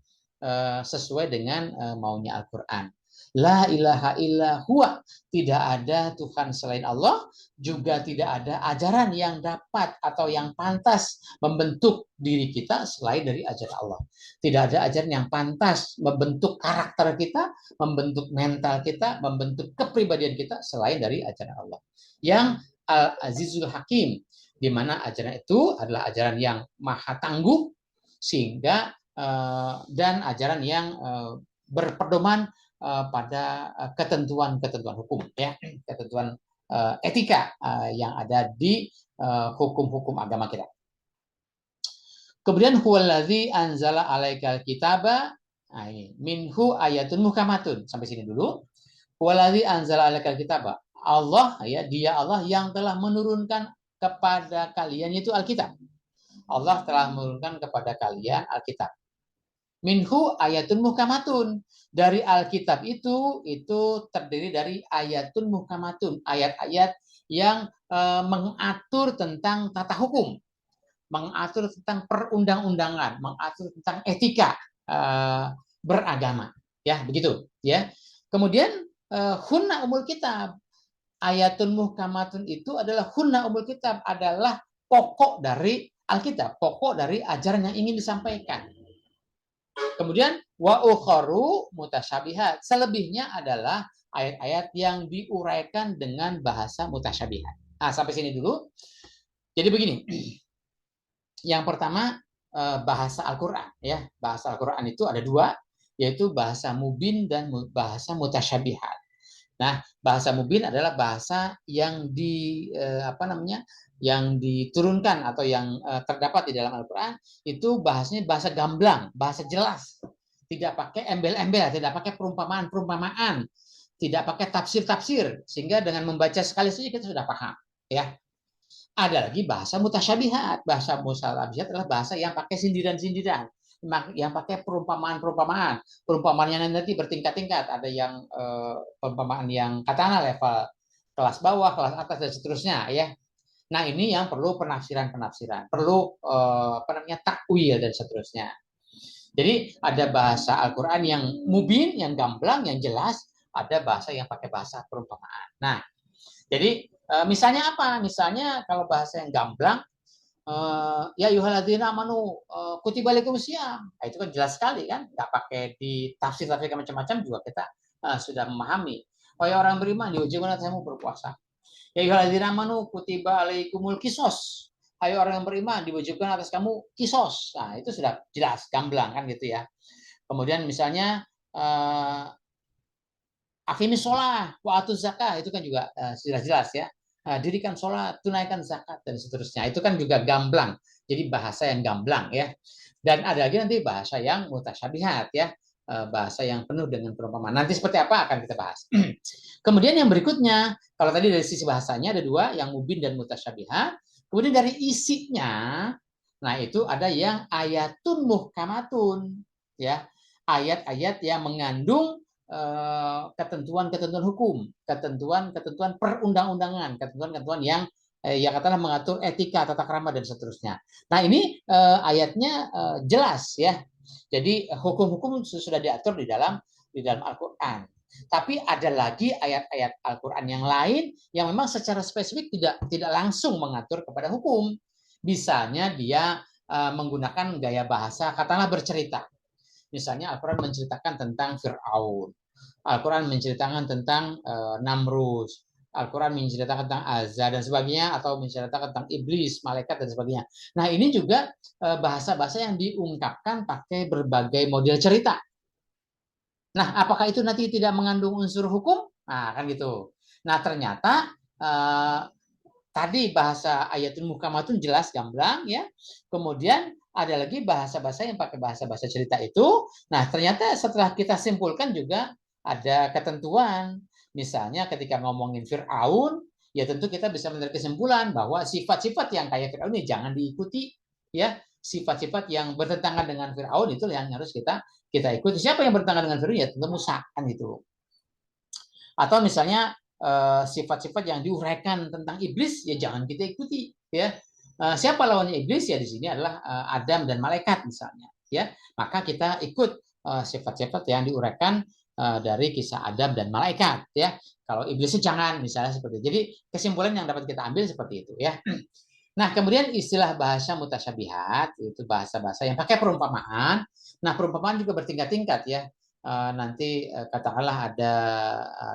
sesuai dengan maunya Al-Quran. La ilaha illa huwa, tidak ada Tuhan selain Allah, juga tidak ada ajaran yang dapat atau yang pantas membentuk diri kita selain dari ajaran Allah. Tidak ada ajaran yang pantas membentuk karakter kita, membentuk mental kita, membentuk kepribadian kita selain dari ajaran Allah. Yang Al-Azizul Hakim, di mana ajaran itu adalah ajaran yang maha tangguh, sehingga dan ajaran yang berpedoman pada ketentuan-ketentuan hukum, ya, ketentuan etika yang ada di hukum-hukum agama kita. Kemudian huwallazi anzala alaikal kitaba, nah ini minhu ayatun muhkamatun, sampai sini dulu. Huwallazi anzala alaikal kitaba, Allah, ya, dia Allah yang telah menurunkan kepada kalian itu Alkitab. Allah telah menurunkan kepada kalian Alkitab. Minhu ayatun muhkamatun, dari Alkitab itu terdiri dari ayatun muhkamatun, ayat-ayat yang mengatur tentang tata hukum, mengatur tentang perundang-undangan, mengatur tentang etika, beragama, ya begitu, ya. Kemudian hunna umul kitab, ayatun muhkamatun itu adalah hunna umul kitab, adalah pokok dari Alkitab, pokok dari ajaran yang ingin disampaikan. Kemudian wa ukharu mutasyabihat, selebihnya adalah ayat-ayat yang diuraikan dengan bahasa mutasyabihat. Nah, sampai sini dulu. Jadi begini, yang pertama bahasa Al-Quran, ya. Bahasa Al-Quran itu ada dua, yaitu bahasa mubin dan bahasa mutasyabihat. Nah, bahasa mubin adalah bahasa yang yang diturunkan atau yang terdapat di dalam Al-Quran, itu bahasanya bahasa gamblang, bahasa jelas, tidak pakai embel-embel, tidak pakai perumpamaan-perumpamaan, tidak pakai tafsir-tafsir, sehingga dengan membaca sekali saja kita sudah paham, ya. Ada lagi bahasa mutasyabihat. Bahasa mutasyabihat adalah bahasa yang pakai sindiran-sindiran, yang pakai perumpamaan-perumpamaan. Perumpamaannya nanti bertingkat-tingkat. Ada yang perumpamaan yang katakanlah level kelas bawah, kelas atas, dan seterusnya, ya. Nah, ini yang perlu penafsiran-penafsiran, perlu takwil dan seterusnya. Jadi ada bahasa Al-Quran yang mubin, yang gamblang, yang jelas. Ada bahasa yang pakai bahasa perumpamaan. Nah, jadi misalnya apa? Misalnya kalau bahasa yang gamblang, ya yuhaladzina amanu kutiba alaikumusiyam. Nah, itu kan jelas sekali kan, nggak pakai ditafsir-tafsir macam-macam juga kita sudah memahami. Oh ya, orang beriman diwajibkan atasmu berpuasa. Ya yuhaladzina amanu kutiba alaikumul kisos. Ayo orang yang beriman diwajibkan atas kamu kisos. Nah, itu sudah jelas gamblang kan gitu ya. Kemudian misalnya aqimis sholat, wa atuz zakah, itu kan juga sudah jelas ya. Dirikan sholat, tunaikan zakat, dan seterusnya. Itu kan juga gamblang. Jadi bahasa yang gamblang ya. Dan ada lagi nanti bahasa yang mutasyabihat ya. Bahasa yang penuh dengan perumpamaan. Nanti seperti apa akan kita bahas. Kemudian yang berikutnya, kalau tadi dari sisi bahasanya ada dua, yang mubin dan mutasyabihat. Kemudian dari isinya, nah itu ada yang ayatun muhkamatun, ya, ayat-ayat yang mengandung ketentuan-ketentuan hukum, ketentuan-ketentuan perundang-undangan, ketentuan-ketentuan yang katakanlah mengatur etika, tata krama, dan seterusnya. Nah, ini ayatnya jelas ya. Jadi hukum-hukum sudah diatur di dalam Al-Qur'an. Tapi ada lagi ayat-ayat Al-Qur'an yang lain yang memang secara spesifik tidak langsung mengatur kepada hukum. Misalnya dia menggunakan gaya bahasa katakanlah bercerita. Misalnya Al-Quran menceritakan tentang Fir'aun, Al-Quran menceritakan tentang Namrus, Al-Quran menceritakan tentang Azza dan sebagainya, atau menceritakan tentang iblis, malaikat, dan sebagainya. Nah, ini juga bahasa-bahasa yang diungkapkan pakai berbagai model cerita. Nah, apakah itu nanti tidak mengandung unsur hukum? Nah, kan gitu. Nah, ternyata tadi bahasa ayatul muhkamatun jelas gamblang ya. Kemudian ada lagi bahasa-bahasa yang pakai bahasa-bahasa cerita itu. Nah, ternyata setelah kita simpulkan juga ada ketentuan. Misalnya ketika ngomongin Fir'aun, ya tentu kita bisa menarik kesimpulan bahwa sifat-sifat yang kayak Fir'aun ini jangan diikuti, ya. Sifat-sifat yang bertentangan dengan Fir'aun itu yang harus kita ikuti. Siapa yang bertentangan dengan Fir'aun? Ya tentu Musa kan itu. Atau misalnya sifat-sifat yang diuraikan tentang iblis, ya jangan kita ikuti, ya. Siapa lawannya iblis? Ya di sini adalah Adam dan malaikat misalnya, ya. Maka kita ikut sifat-sifat yang diuraikan dari kisah Adam dan malaikat, ya. Kalau iblisnya jangan, misalnya seperti itu. Jadi kesimpulan yang dapat kita ambil seperti itu, ya. Nah, kemudian istilah bahasa mutasyabihat itu bahasa-bahasa yang pakai perumpamaan. Nah, perumpamaan juga bertingkat-tingkat ya. Nanti katakanlah ada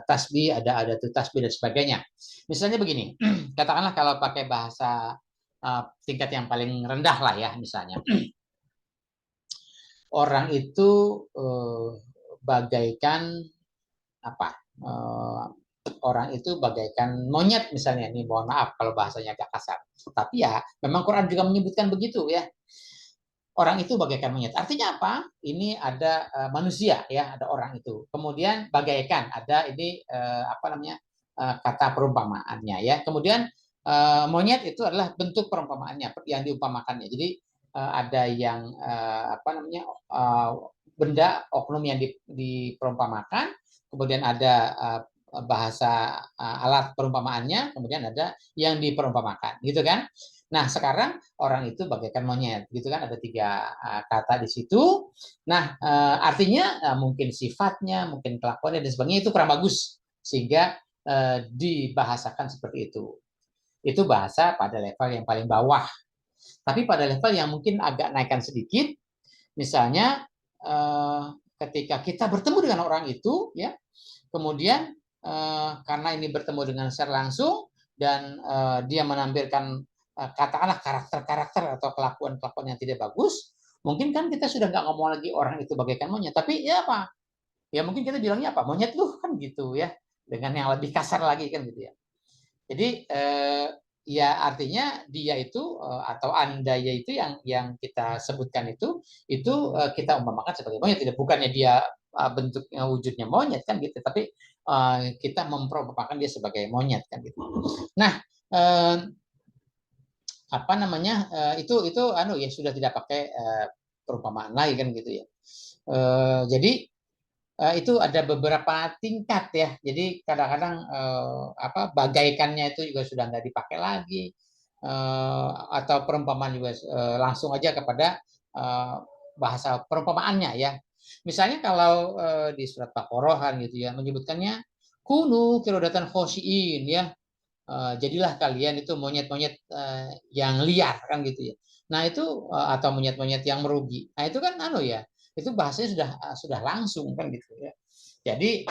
tasbih, ada tasbih dan sebagainya. Misalnya begini, katakanlah kalau pakai bahasa tingkat yang paling rendah lah ya, misalnya orang itu bagaikan apa? Orang itu bagaikan monyet misalnya, ini mohon maaf kalau bahasanya agak kasar, tapi ya memang Quran juga menyebutkan begitu ya, orang itu bagaikan monyet. Artinya apa? Ini ada manusia ya, ada orang itu, kemudian bagaikan ada ini kata perumpamaannya ya, kemudian monyet itu adalah bentuk perumpamaannya yang diumpamakannya. Jadi ada yang benda oknum yang diperumpamakan, kemudian ada bahasa alat perumpamaannya, kemudian ada yang diperumpamakan, gitu kan? Nah, sekarang orang itu bagaikan monyet, gitu kan? Ada 3 kata di situ. Nah, artinya mungkin sifatnya, mungkin kelakuannya dan sebagainya itu kurang bagus sehingga dibahasakan seperti itu. Itu bahasa pada level yang paling bawah. Tapi pada level yang mungkin agak naikkan sedikit, misalnya eh, ketika kita bertemu dengan orang itu, ya, kemudian karena ini bertemu dengan secara langsung dan dia menampilkan katakanlah karakter-karakter atau kelakuan-kelakuan yang tidak bagus, mungkin kan kita sudah nggak ngomong lagi orang itu bagaikan monyet, tapi ya apa? Ya mungkin kita bilangnya apa? Monyet lu kan gitu ya, dengan yang lebih kasar lagi kan gitu ya. Jadi ya artinya dia itu atau anda yaitu yang kita sebutkan itu kita umpamakan sebagai monyet, tidak bukannya dia bentuknya wujudnya monyet kan gitu, tapi kita memperumpamakan dia sebagai monyet kan gitu. Nah, eh, apa namanya itu anu ya sudah tidak pakai perumpamaan lagi kan gitu ya. Jadi itu ada beberapa tingkat ya. Jadi kadang-kadang apa bagaikannya itu juga sudah nggak dipakai lagi atau perumpamaan juga langsung aja kepada eh, bahasa perumpamaannya ya. Misalnya kalau di surat Baqarah kan gitu ya menyebutkannya kunu kirodatan khosiin ya. Jadilah kalian itu monyet-monyet yang liar kan gitu ya. Nah itu atau monyet-monyet yang merugi. Nah itu kan anu ya, itu bahasanya sudah langsung kan gitu ya. Jadi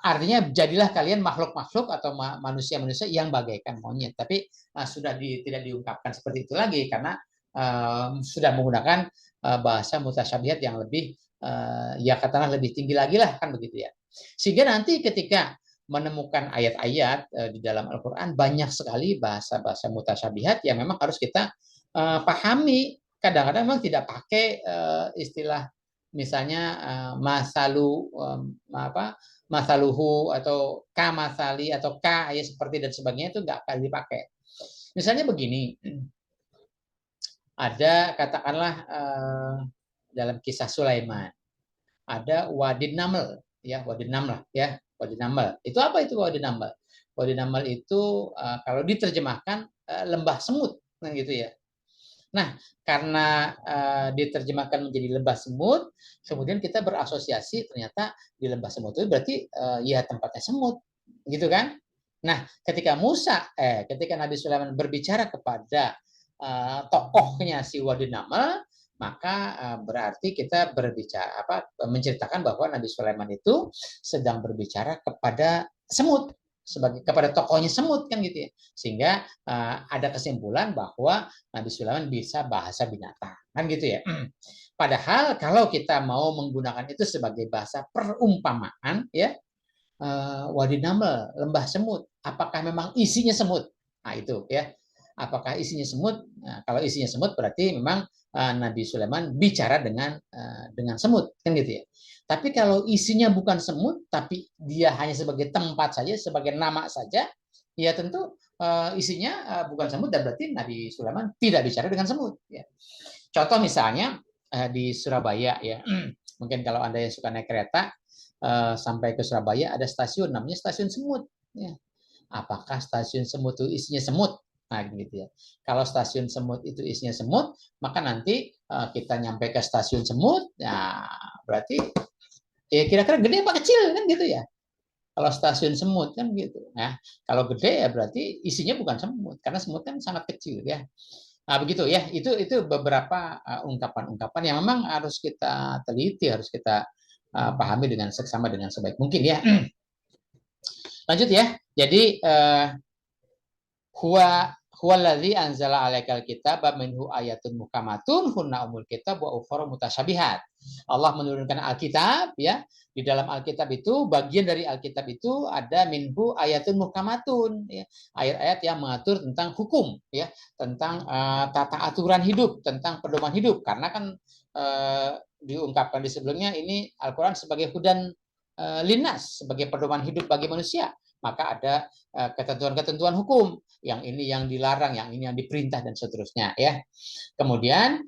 artinya jadilah kalian makhluk-makhluk atau manusia-manusia yang bagaikan monyet. Tapi tidak diungkapkan seperti itu lagi karena sudah menggunakan bahasa mutasyabihat yang lebih ya katakanlah lebih tinggi lagi lah kan begitu ya. Sehingga nanti ketika menemukan ayat-ayat di dalam Al-Quran banyak sekali bahasa-bahasa mutasyabihat yang memang harus kita pahami. Kadang-kadang memang tidak pakai istilah misalnya masalu apa masaluhu atau kamasali atau ka ya seperti dan sebagainya itu nggak akan dipakai. Misalnya begini, ada katakanlah dalam kisah Sulaiman ada Wadin Naml ya Wadin Naml ya Wadin Naml itu apa itu Wadin Naml? Wadin Naml itu kalau diterjemahkan lembah semut nah gitu ya. Nah, karena diterjemahkan menjadi lembah semut, kemudian kita berasosiasi ternyata di lembah semut itu berarti ya tempatnya semut, gitu kan? Nah, ketika Nabi Sulaiman berbicara kepada tokohnya si Wadi Naml, maka berarti kita berbicara menceritakan bahwa Nabi Sulaiman itu sedang berbicara kepada semut sebagai kepada tokohnya semut kan gitu ya. Sehingga ada kesimpulan bahwa Nabi Sulaiman bisa bahasa binatang kan gitu ya. Padahal kalau kita mau menggunakan itu sebagai bahasa perumpamaan ya Wadi Naml, lembah semut. Apakah memang isinya semut? Nah itu ya. Apakah isinya semut? Nah, kalau isinya semut berarti memang Nabi Sulaiman bicara dengan semut kan gitu ya. Tapi kalau isinya bukan semut, tapi dia hanya sebagai tempat saja, sebagai nama saja, ya tentu isinya bukan semut dan berarti Nabi Sulaiman tidak bicara dengan semut. Ya. Contoh misalnya di Surabaya ya, mungkin kalau anda yang suka naik kereta sampai ke Surabaya ada stasiun namanya stasiun semut. Ya. Apakah stasiun semut itu isinya semut? Nah, gitu ya. Kalau stasiun semut itu isinya semut, maka nanti kita nyampe ke stasiun semut, ya berarti ya kira-kira gede apa kecil kan gitu ya. Kalau stasiun semut kan gitu. Nah, kalau gede ya berarti isinya bukan semut karena semut kan sangat kecil ya. Nah, begitu ya. Itu beberapa ungkapan-ungkapan yang memang harus kita teliti, harus kita pahami dengan seksama dengan sebaik mungkin ya. Lanjut ya. Jadi huwa huwallazi anzala 'alaikal kitaba minhu ayatun muhkamatun hunna umul kitab wa ukhra mutasyabihat. Allah menurunkan Alkitab ya. Di dalam Alkitab itu bagian dari Alkitab itu ada minhu ayatun muhkamatun ya. Ayat-ayat yang mengatur tentang hukum ya, tentang tata aturan hidup, tentang pedoman hidup karena kan diungkapkan di sebelumnya ini Al-Qur'an sebagai hudan linnas, sebagai pedoman hidup bagi manusia. Maka ada ketentuan-ketentuan hukum yang ini yang dilarang, yang ini yang diperintah dan seterusnya ya. Kemudian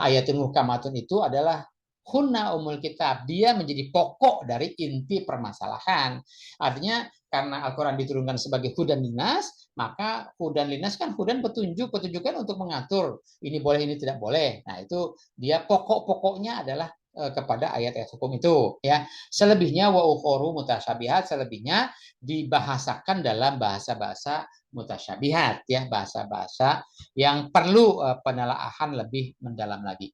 ayatul muhkamatun itu adalah hunna umul kitab, dia menjadi pokok dari inti permasalahan. Artinya karena Al-Quran diturunkan sebagai hudan dinas, Maka hudan linas kan hudan petunjuk, petunjukkan untuk mengatur ini boleh ini tidak boleh. Nah, itu dia pokok-pokoknya adalah kepada ayat-ayat hukum itu ya. Selebihnya wa ukhoru mutasyabihat, selebihnya dibahasakan dalam bahasa-bahasa mutasyabihat ya, bahasa-bahasa yang perlu penelaahan lebih mendalam lagi.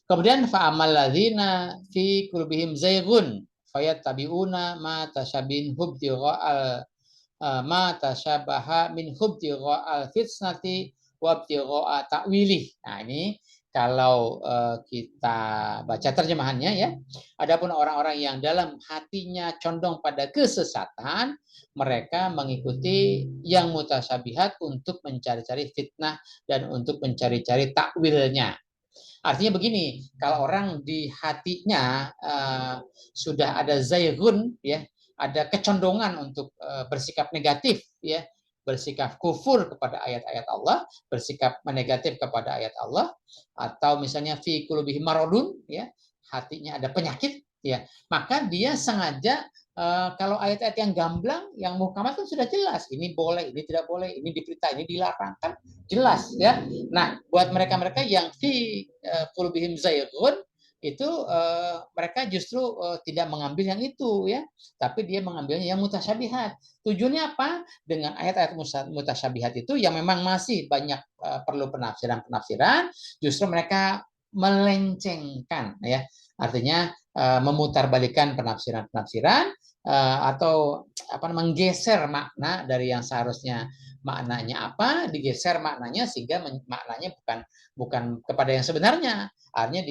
Kemudian fa'amal ladzina fi qulubihim zaygun fayattabi'una ma tashabin hubtigha'al ma tasyabaha min hubtigha'al fitnati wa ibtigha'a ta'wilih. Nah, ini kalau kita baca terjemahannya ya. Adapun orang-orang yang dalam hatinya condong pada kesesatan, mereka mengikuti yang mutasyabihat untuk mencari-cari fitnah dan untuk mencari-cari takwilnya. Artinya begini, kalau orang di hatinya sudah ada zaygun ya, ada kecondongan untuk bersikap negatif ya, bersikap kufur kepada ayat-ayat Allah, bersikap negatif kepada ayat Allah, atau misalnya fi qulubihi maradun ya, hatinya ada penyakit ya, maka dia sengaja kalau ayat-ayat yang gamblang, yang muhkamat kan sudah jelas, ini boleh, ini tidak boleh, ini diperintah, ini dilarang, kan jelas ya. Nah, buat mereka-mereka yang fi qulubihim zaygun itu mereka justru tidak mengambil yang itu ya, tapi dia mengambilnya yang mutasyabihat. Tujuannya apa? Dengan ayat-ayat mutasyabihat itu yang memang masih banyak perlu penafsiran-penafsiran, justru mereka melencengkan ya. Artinya memutarbalikan penafsiran-penafsiran atau menggeser makna dari yang seharusnya maknanya apa, digeser maknanya sehingga maknanya bukan kepada yang sebenarnya. Artinya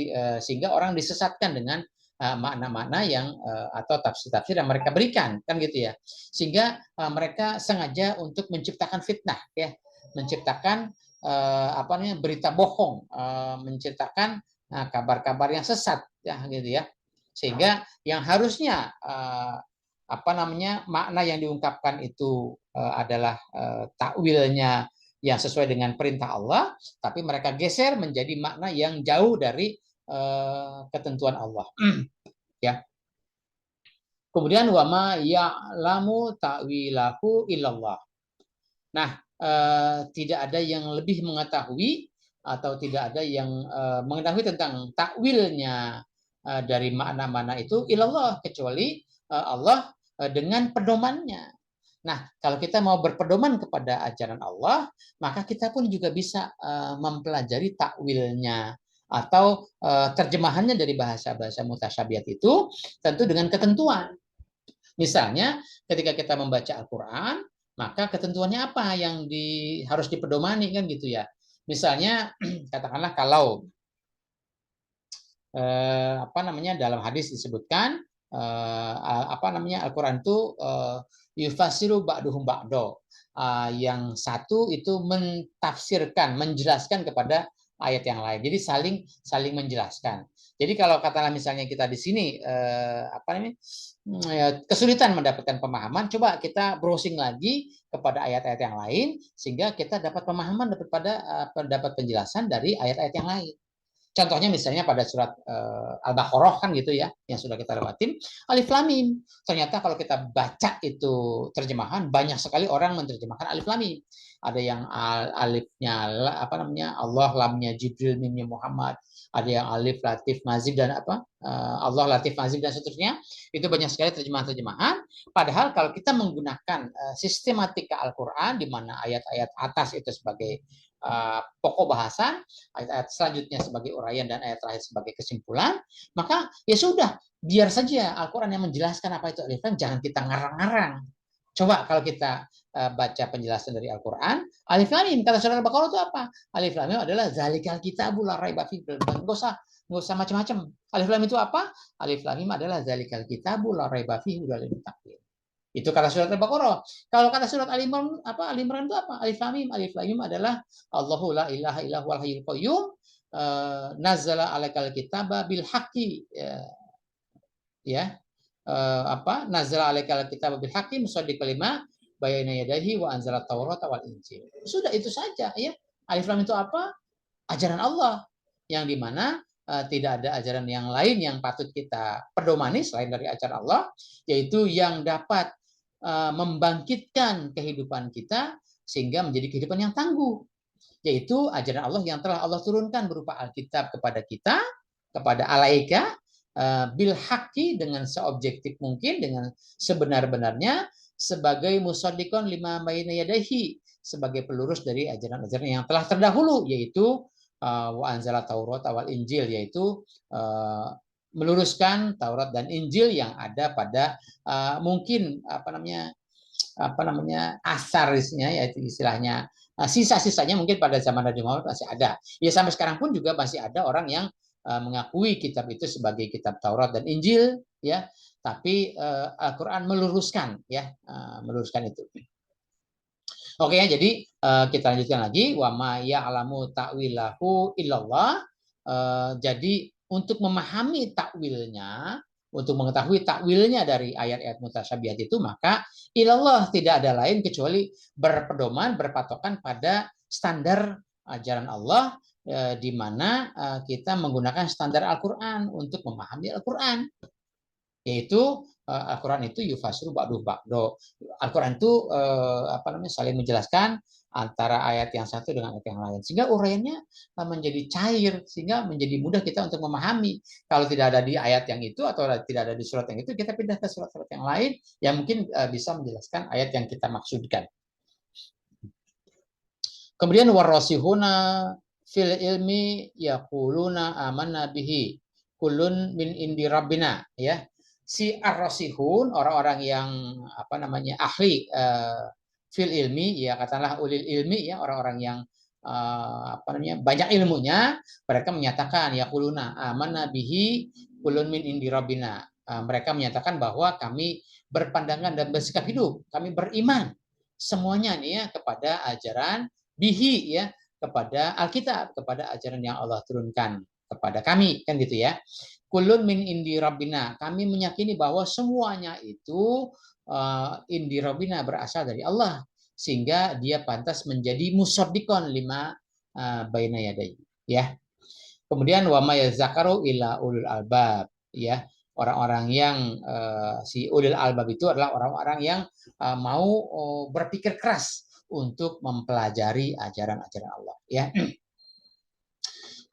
sehingga orang disesatkan dengan makna-makna yang atau tafsir-tafsir yang mereka berikan, kan gitu ya. Sehingga mereka sengaja untuk menciptakan fitnah ya, menciptakan berita bohong, menciptakan kabar-kabar yang sesat ya gitu ya. Sehingga yang harusnya makna yang diungkapkan itu adalah takwilnya yang sesuai dengan perintah Allah, tapi mereka geser menjadi makna yang jauh dari ketentuan Allah. Ya. Kemudian wama ya'lamu ta'wilahu illallah. Nah, tidak ada yang lebih mengetahui atau tidak ada yang mengetahui tentang takwilnya dari makna-makna itu ilallah, kecuali Allah dengan pedomannya. Nah, kalau kita mau berpedoman kepada ajaran Allah, maka kita pun juga bisa mempelajari takwilnya atau terjemahannya dari bahasa-bahasa mutasyabihat itu tentu dengan ketentuan. Misalnya, ketika kita membaca Al-Quran, maka ketentuannya apa yang harus dipedomani kan gitu ya. Misalnya, katakanlah kalau dalam hadis disebutkan Al-Quran itu yufasiru ba'duhum ba'do. Yang satu itu mentafsirkan, menjelaskan kepada ayat yang lain. Jadi saling menjelaskan. Jadi kalau katakanlah misalnya kita di sini kesulitan mendapatkan pemahaman, coba kita browsing lagi kepada ayat-ayat yang lain sehingga kita dapat pemahaman dapat penjelasan dari ayat-ayat yang lain. Contohnya misalnya pada surat Al-Baqarah kan gitu ya, yang sudah kita lewatin, Alif Lam Mim. Ternyata kalau kita baca itu terjemahan, banyak sekali orang menerjemahkan Alif Lam Mim. Ada yang alifnya Allah, lamnya Jibril, mimnya Muhammad. Ada yang alif, latif, mazid dan Allah, latif, mazid dan seterusnya. Itu banyak sekali terjemahan-terjemahan. Padahal kalau kita menggunakan sistematika Al-Qur'an di mana ayat-ayat atas itu sebagai pokok bahasan, ayat-ayat selanjutnya sebagai uraian dan ayat terakhir sebagai kesimpulan, maka ya sudah, biar saja Al-Quran yang menjelaskan apa itu alif lam, jangan kita ngarang-ngarang. Coba kalau kita baca penjelasan dari Al-Quran, alif lam mim, kata surah Al-Baqarah itu apa? Alif lam mim adalah zalikal kitabul la raiba fihi, nggak usah macam-macam. Alif lam itu apa? Alif lam mim adalah zalikal kitabul la raiba fihi hudal lil muttaqin. Itu kata surat Al-Baqarah. Kalau kata surat Al-Imran Al-Imran itu apa? Alif lam mim. Alif lam mim adalah Allahu la ilaha illa huwal hayyul qayyum nazzala 'alaikal kitaba bil haqqi nazzala 'alaikal kitaba bil haqqi musaddiqal lima bayna yadayhi wa anzala taurata wal injil. Sudah itu saja ya. Alif lam itu apa? Ajaran Allah yang dimana tidak ada ajaran yang lain yang patut kita pedomani selain dari ajaran Allah, yaitu yang dapat membangkitkan kehidupan kita sehingga menjadi kehidupan yang tangguh, yaitu ajaran Allah yang telah Allah turunkan berupa Alkitab kepada kita, kepada alaika, bil haqqi, dengan seobjektif mungkin, dengan sebenar-benarnya, sebagai musaddiqon lima baina yadayhi, sebagai pelurus dari ajaran-ajaran yang telah terdahulu, yaitu wa anzala Taurat wal Injil, yaitu meluruskan Taurat dan Injil yang ada pada mungkin asarisnya, yaitu istilahnya sisa-sisanya mungkin pada zaman Nabi Muhammad masih ada. Ya sampai sekarang pun juga masih ada orang yang mengakui kitab itu sebagai kitab Taurat dan Injil, ya. Tapi Al-Qur'an meluruskan, ya, meluruskan itu. Oke, jadi kita lanjutkan lagi, wa ma ya'lamu ta'wilahu illallah. Jadi untuk memahami takwilnya, untuk mengetahui takwilnya dari ayat-ayat mutasyabihat itu, maka ilallah, tidak ada lain kecuali berpedoman, berpatokan pada standar ajaran Allah, di mana kita menggunakan standar Al-Qur'an untuk memahami Al-Qur'an. Yaitu Al-Qur'an itu yufasiru ba'du ba'do. Al-Qur'an itu saling menjelaskan antara ayat yang satu dengan ayat yang lain, sehingga uraiannya menjadi cair, sehingga menjadi mudah kita untuk memahami. Kalau tidak ada di ayat yang itu atau tidak ada di surat yang itu, kita pindah ke surat-surat yang lain yang mungkin bisa menjelaskan ayat yang kita maksudkan. Kemudian warasihuna fil ilmi yaquluna amanna bihi kullun min indi rabbina, ya. Si ar-rasihun, orang-orang yang ahli fil ilmi, ya katakanlah ulil ilmi, ya, orang-orang yang banyak ilmunya, mereka menyatakan yaquluna amanna bihi kullun min indi rabbina. Mereka menyatakan bahwa kami berpandangan dan bersikap hidup, kami beriman semuanya nih, ya, kepada ajaran bihi, ya, kepada Alkitab, kepada ajaran yang Allah turunkan kepada kami, kan gitu, ya. Kulun min indi rabbina, kami meyakini bahwa semuanya itu indi rabbina, berasal dari Allah, sehingga dia pantas menjadi musaddiqon lima baina yadayhi, ya. Kemudian wa ma yazakaru illa ulul albab, ya. Orang-orang yang si ulul albab itu adalah orang-orang yang mau berpikir keras untuk mempelajari ajaran-ajaran Allah, ya.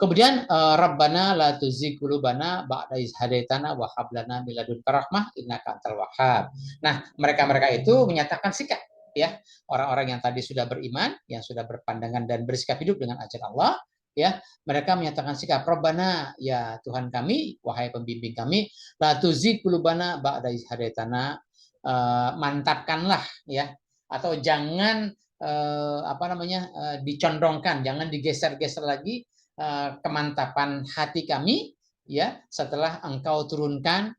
Kemudian Rabbana la tuzigh qulubana ba'da idh hadaitana wa hab lana min ladunka rahmah innaka antal wahhab. Nah, mereka-mereka itu menyatakan sikap, ya. Orang-orang yang tadi sudah beriman, yang sudah berpandangan dan bersikap hidup dengan ajaran Allah, ya. Mereka menyatakan sikap, Rabbana, ya Tuhan kami, wahai pembimbing kami, la tuzigh qulubana ba'da idh hadaitana, mantapkanlah, ya, atau jangan dicondongkan, jangan digeser-geser lagi kemantapan hati kami, ya, setelah engkau turunkan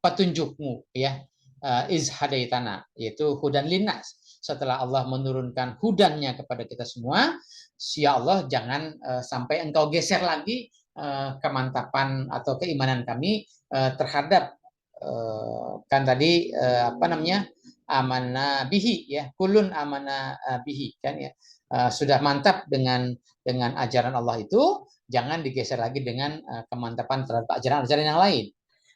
petunjukmu, ya, izhadaitana, yaitu hudan linnas. Setelah Allah menurunkan hudannya kepada kita semua, ya Allah, jangan sampai engkau geser lagi kemantapan atau keimanan kami terhadap kan tadi amanah bihi, ya, kulun amanah bihi, kan, ya. Sudah mantap dengan ajaran Allah itu, jangan digeser lagi dengan kemantapan terhadap ajaran-ajaran yang lain.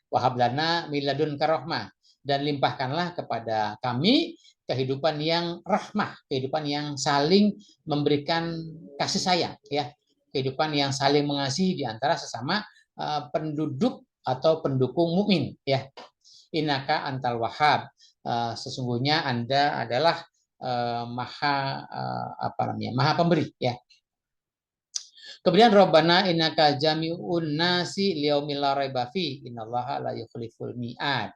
Wahab lana min ladunka rahmah, dan limpahkanlah kepada kami kehidupan yang rahmah, kehidupan yang saling memberikan kasih sayang, ya, kehidupan yang saling mengasihi di antara sesama penduduk atau pendukung mukmin, ya. Innaka antal wahhab, sesungguhnya Anda adalah maha pemberi, ya. Kemudian Rabbana innaka jami'un nasi liyaumil la raiba fi innallaha la yukhliful mi'ad.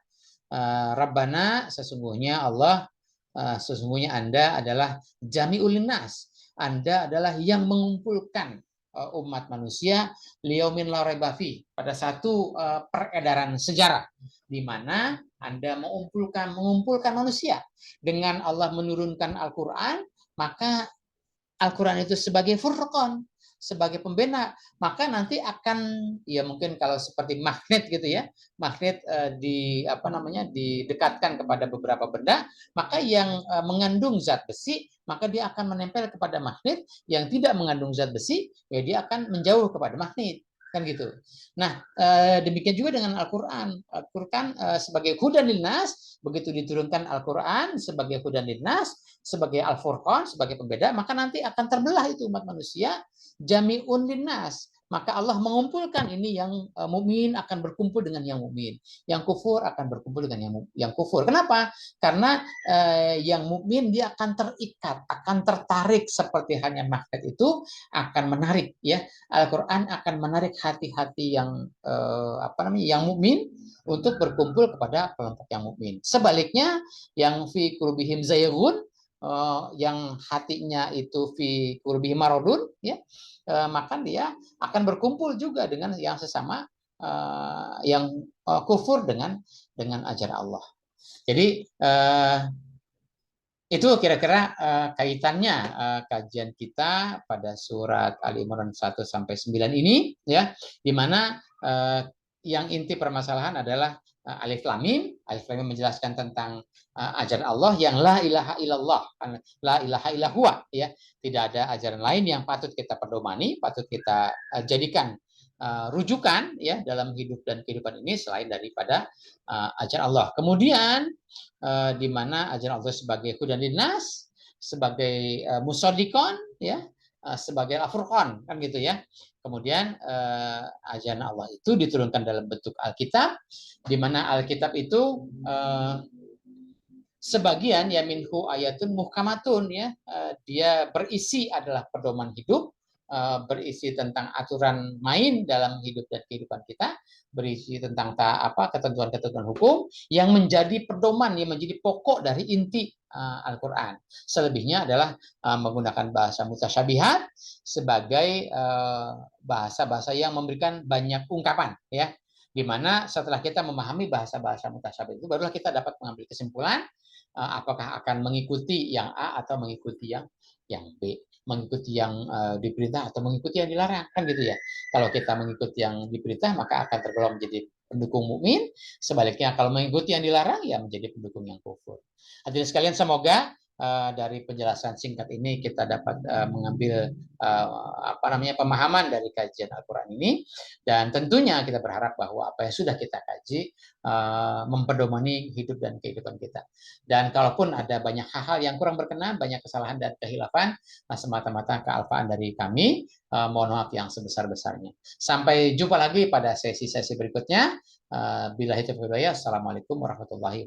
Rabbana, sesungguhnya Allah, sesungguhnya Anda adalah jami'ul nas. Anda adalah yang mengumpulkan umat manusia liyaumil la raiba fi, pada satu peredaran sejarah di mana Anda mengumpulkan manusia. Dengan Allah menurunkan Al-Qur'an, maka Al-Qur'an itu sebagai furqan, sebagai pembina, maka nanti akan, ya mungkin kalau seperti magnet gitu, ya, magnet didekatkan kepada beberapa benda, maka yang mengandung zat besi, maka dia akan menempel kepada magnet, yang tidak mengandung zat besi, ya dia akan menjauh kepada magnet, kan gitu. Nah, demikian juga dengan Al-Qur'an. Al-Qur'an sebagai hudan linnas, begitu diturunkan Al-Qur'an sebagai hudan linnas, sebagai Al-Furqan, sebagai pembeda, maka nanti akan terbelah itu umat manusia jami'un linnas. Maka Allah mengumpulkan ini, yang mukmin akan berkumpul dengan yang mukmin, yang kufur akan berkumpul dengan yang kufur. Kenapa? Karena yang mukmin dia akan terikat, akan tertarik seperti halnya magnet itu akan menarik, ya. Al-Qur'an akan menarik hati-hati yang yang mukmin untuk berkumpul kepada kelompok yang mukmin. Sebaliknya, yang fi qulubihim zayghun, yang hatinya itu fi qulubihim maradun, ya, maka dia akan berkumpul juga dengan yang sesama yang kufur dengan ajaran Allah. Jadi itu kira-kira kaitannya kajian kita pada surat Ali Imran 1 sampai 9 ini, ya, di mana yang inti permasalahan adalah Alif Lam Mim. Alif Lam Mim menjelaskan tentang ajaran Allah yang la ilaha illallah, la ilaha illahua, ya. Tidak ada ajaran lain yang patut kita pedomani, patut kita jadikan rujukan, ya, dalam hidup dan kehidupan ini selain daripada ajaran Allah. Kemudian di mana ajaran Allah sebagai hudan linnas, sebagai musodikon, ya, sebagai Al-Furqan, kan gitu, ya. Kemudian ajaran Allah itu diturunkan dalam bentuk Alkitab, di mana Alkitab itu sebagian ya minhu ayatun muhkamatun, ya, dia berisi adalah pedoman hidup, berisi tentang aturan main dalam hidup dan kehidupan kita, berisi tentang ketentuan-ketentuan hukum yang menjadi pedoman, yang menjadi pokok dari inti Al-Qur'an. Selebihnya adalah menggunakan bahasa mutasyabihat sebagai bahasa-bahasa yang memberikan banyak ungkapan, ya. Di mana setelah kita memahami bahasa-bahasa mutasyabihat itu, barulah kita dapat mengambil kesimpulan apakah akan mengikuti yang A atau mengikuti yang B, mengikuti yang diperintah atau mengikuti yang dilarang, kan gitu, ya. Kalau kita mengikuti yang diperintah maka akan tergolong menjadi pendukung mukmin, sebaliknya kalau mengikuti yang dilarang ya menjadi pendukung yang kufur. Hadirin sekalian, semoga dari penjelasan singkat ini kita dapat mengambil pemahaman dari kajian Al-Qur'an ini, dan tentunya kita berharap bahwa apa yang sudah kita kaji mempedomani hidup dan kehidupan kita. Dan kalaupun ada banyak hal-hal yang kurang berkenan, banyak kesalahan dan kehilafan, semata-mata kealfaan dari kami, mohon maaf yang sebesar-besarnya. Sampai jumpa lagi pada sesi-sesi berikutnya. Billahi taufiq wal hidayah. Assalamualaikum warahmatullahi wabarakatuh.